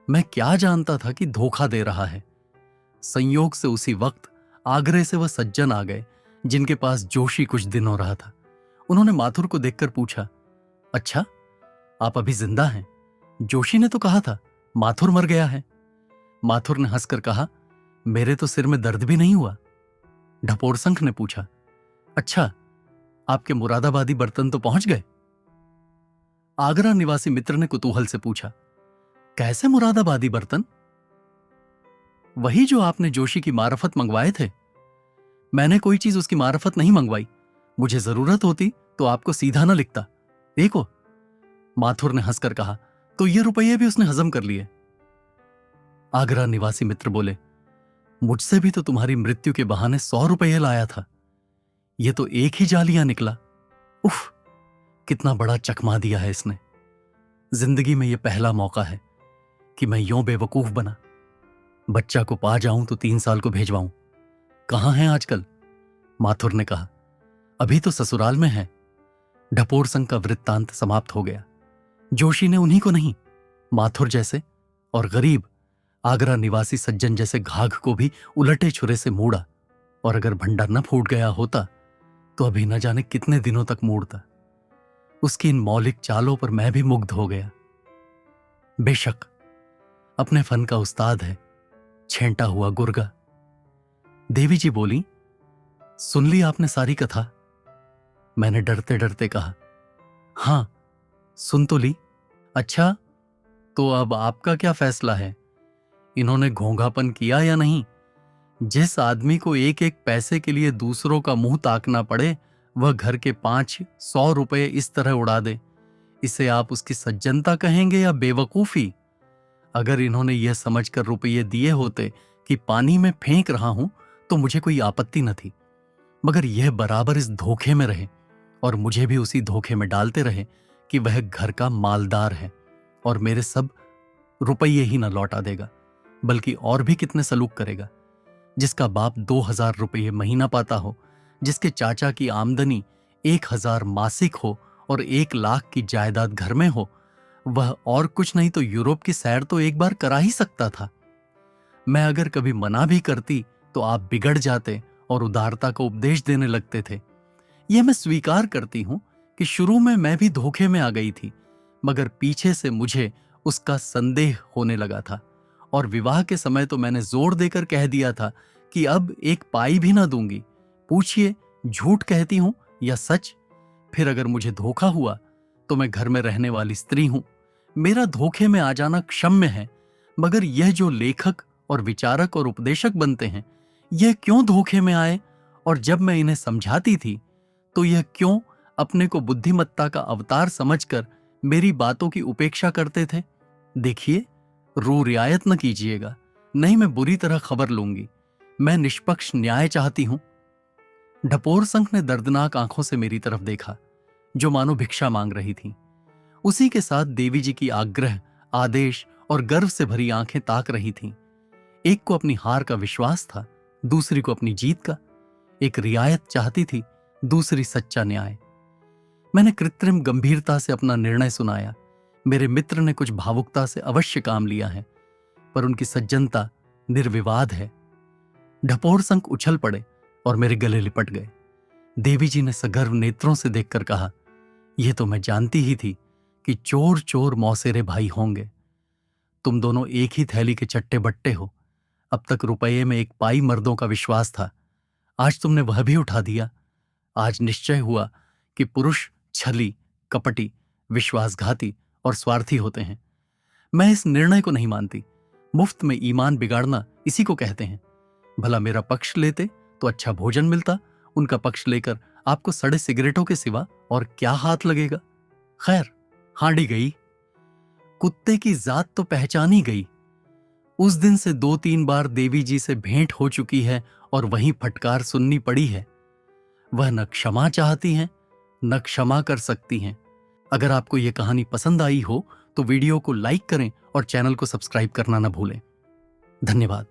मैं क्या जानता था कि धोखा दे रहा है। संयोग से उसी वक्त आगरे से वह सज्जन आ गए जिनके पास जोशी कुछ दिनों रहा था। उन्होंने माथुर को देखकर पूछा, अच्छा आप अभी जिंदा हैं? जोशी ने तो कहा था माथुर मर गया है। माथुर ने हंसकर कहा, मेरे तो सिर में दर्द भी नहीं हुआ। ढपोर संघ ने पूछा, अच्छा आपके मुरादाबादी बर्तन तो पहुंच गए? आगरा निवासी मित्र ने कुतूहल से पूछा, कैसे मुरादाबादी बर्तन? वही जो आपने जोशी की मार्फत मंगवाए थे। मैंने कोई चीज उसकी मार्फत नहीं मंगवाई। मुझे जरूरत होती तो आपको सीधा ना लिखता। देखो, माथुर ने हंसकर कहा, तो ये रुपये भी उसने हजम कर लिए। आगरा निवासी मित्र बोले, मुझसे भी तो तुम्हारी मृत्यु के बहाने 100 रुपये लाया था। यह तो एक ही जालिया निकला। उफ, कितना बड़ा चकमा दिया है इसने। जिंदगी में यह पहला मौका है कि मैं यों बेवकूफ बना। बच्चा को पा जाऊं तो 3 साल को भेजवाऊं। कहां है आजकल? माथुर ने कहा, अभी तो ससुराल में है। ढपोर संघ का वृत्तांत समाप्त हो गया। जोशी ने उन्हीं को नहीं, माथुर जैसे और गरीब आगरा निवासी सज्जन जैसे घाघ को भी उलटे छुरे से मूड़ा, और अगर भंडार न फूट गया होता तो अभी न जाने कितने दिनों तक मूड़ता। उसकी इन मौलिक चालों पर मैं भी मुग्ध हो गया। बेशक अपने फन का उस्ताद है, छेंटा हुआ गुर्गा। देवी जी बोली, सुन ली आपने सारी कथा? मैंने डरते डरते कहा, हां, सुन तो ली। अच्छा, तो अब आपका क्या फैसला है? इन्होंने घोंघापन किया या नहीं? जिस आदमी को एक एक पैसे के लिए दूसरों का मुंह ताकना पड़े, वह घर के 500 रुपए इस तरह उड़ा दे, इसे आप उसकी सज्जनता कहेंगे या बेवकूफी? अगर इन्होंने यह समझकर रुपये दिए होते कि पानी में फेंक रहा हूं तो मुझे कोई आपत्ति न थी, मगर यह बराबर इस धोखे में रहे और मुझे भी उसी धोखे में डालते रहे कि वह घर का मालदार है और मेरे सब रुपये ही न लौटा देगा, बल्कि और भी कितने सलूक करेगा। जिसका बाप 2000 रुपये महीना पाता हो, जिसके चाचा की आमदनी 1000 मासिक हो और 1 लाख की जायदाद घर में हो, वह और कुछ नहीं तो यूरोप की सैर तो एक बार करा ही सकता था। मैं अगर कभी मना भी करती तो आप बिगड़ जाते और उदारता का उपदेश देने लगते थे। यह मैं स्वीकार करती हूं कि शुरू में मैं भी धोखे में आ गई थी, मगर पीछे से मुझे उसका संदेह होने लगा था और विवाह के समय तो मैंने जोर देकर कह दिया था कि अब एक पाई भी ना दूंगी। पूछिए, झूठ कहती हूं या सच? फिर अगर मुझे धोखा हुआ तो मैं घर में रहने वाली स्त्री हूं, मेरा धोखे में आ जाना क्षम्य है, मगर यह जो लेखक और विचारक और उपदेशक बनते हैं, यह क्यों धोखे में आए? और जब मैं इन्हें समझाती थी तो यह क्यों अपने को बुद्धिमत्ता का अवतार समझकर मेरी बातों की उपेक्षा करते थे? देखिए, रू रियायत न कीजिएगा, नहीं मैं बुरी तरह खबर लूंगी। मैं निष्पक्ष न्याय चाहती हूं। ढपोर संख ने दर्दनाक आंखों से मेरी तरफ देखा, जो मानो भिक्षा मांग रही थी। उसी के साथ देवी जी की आग्रह, आदेश और गर्व से भरी आंखें ताक रही थीं। एक को अपनी हार का विश्वास था, दूसरी को अपनी जीत का। एक रियायत चाहती थी, दूसरी सच्चा न्याय। मैंने कृत्रिम गंभीरता से अपना निर्णय सुनाया। मेरे मित्र ने कुछ भावुकता से अवश्य काम लिया है, पर उनकी सज्जनता निर्विवाद है। ढपोर संख उछल पड़े और मेरे गले लिपट गए। देवी जी ने सगर्व नेत्रों से देखकर कहा, यह तो मैं जानती ही थी कि चोर चोर मौसेरे भाई होंगे। तुम दोनों एक ही थैली के चट्टे बट्टे हो। अब तक रुपये में एक पाई मर्दों का विश्वास था, आज तुमने वह भी उठा दिया। आज निश्चय हुआ कि पुरुष छली, कपटी, विश्वासघाती और स्वार्थी होते हैं। मैं इस निर्णय को नहीं मानती। मुफ्त में ईमान बिगाड़ना इसी को कहते हैं। भला मेरा पक्ष लेते तो अच्छा भोजन मिलता, उनका पक्ष लेकर आपको सड़े सिगरेटों के सिवा और क्या हाथ लगेगा? खैर, हांडी गई। कुत्ते की जात तो पहचानी गई। उस दिन से 2-3 बार देवी जी से भेंट हो चुकी है और वहीं फटकार सुननी पड़ी है। वह न क्षमा चाहती हैं, न क्षमा कर सकती हैं। अगर आपको यह कहानी पसंद आई हो तो वीडियो को लाइक करें और चैनल को सब्सक्राइब करना न भूलें। धन्यवाद।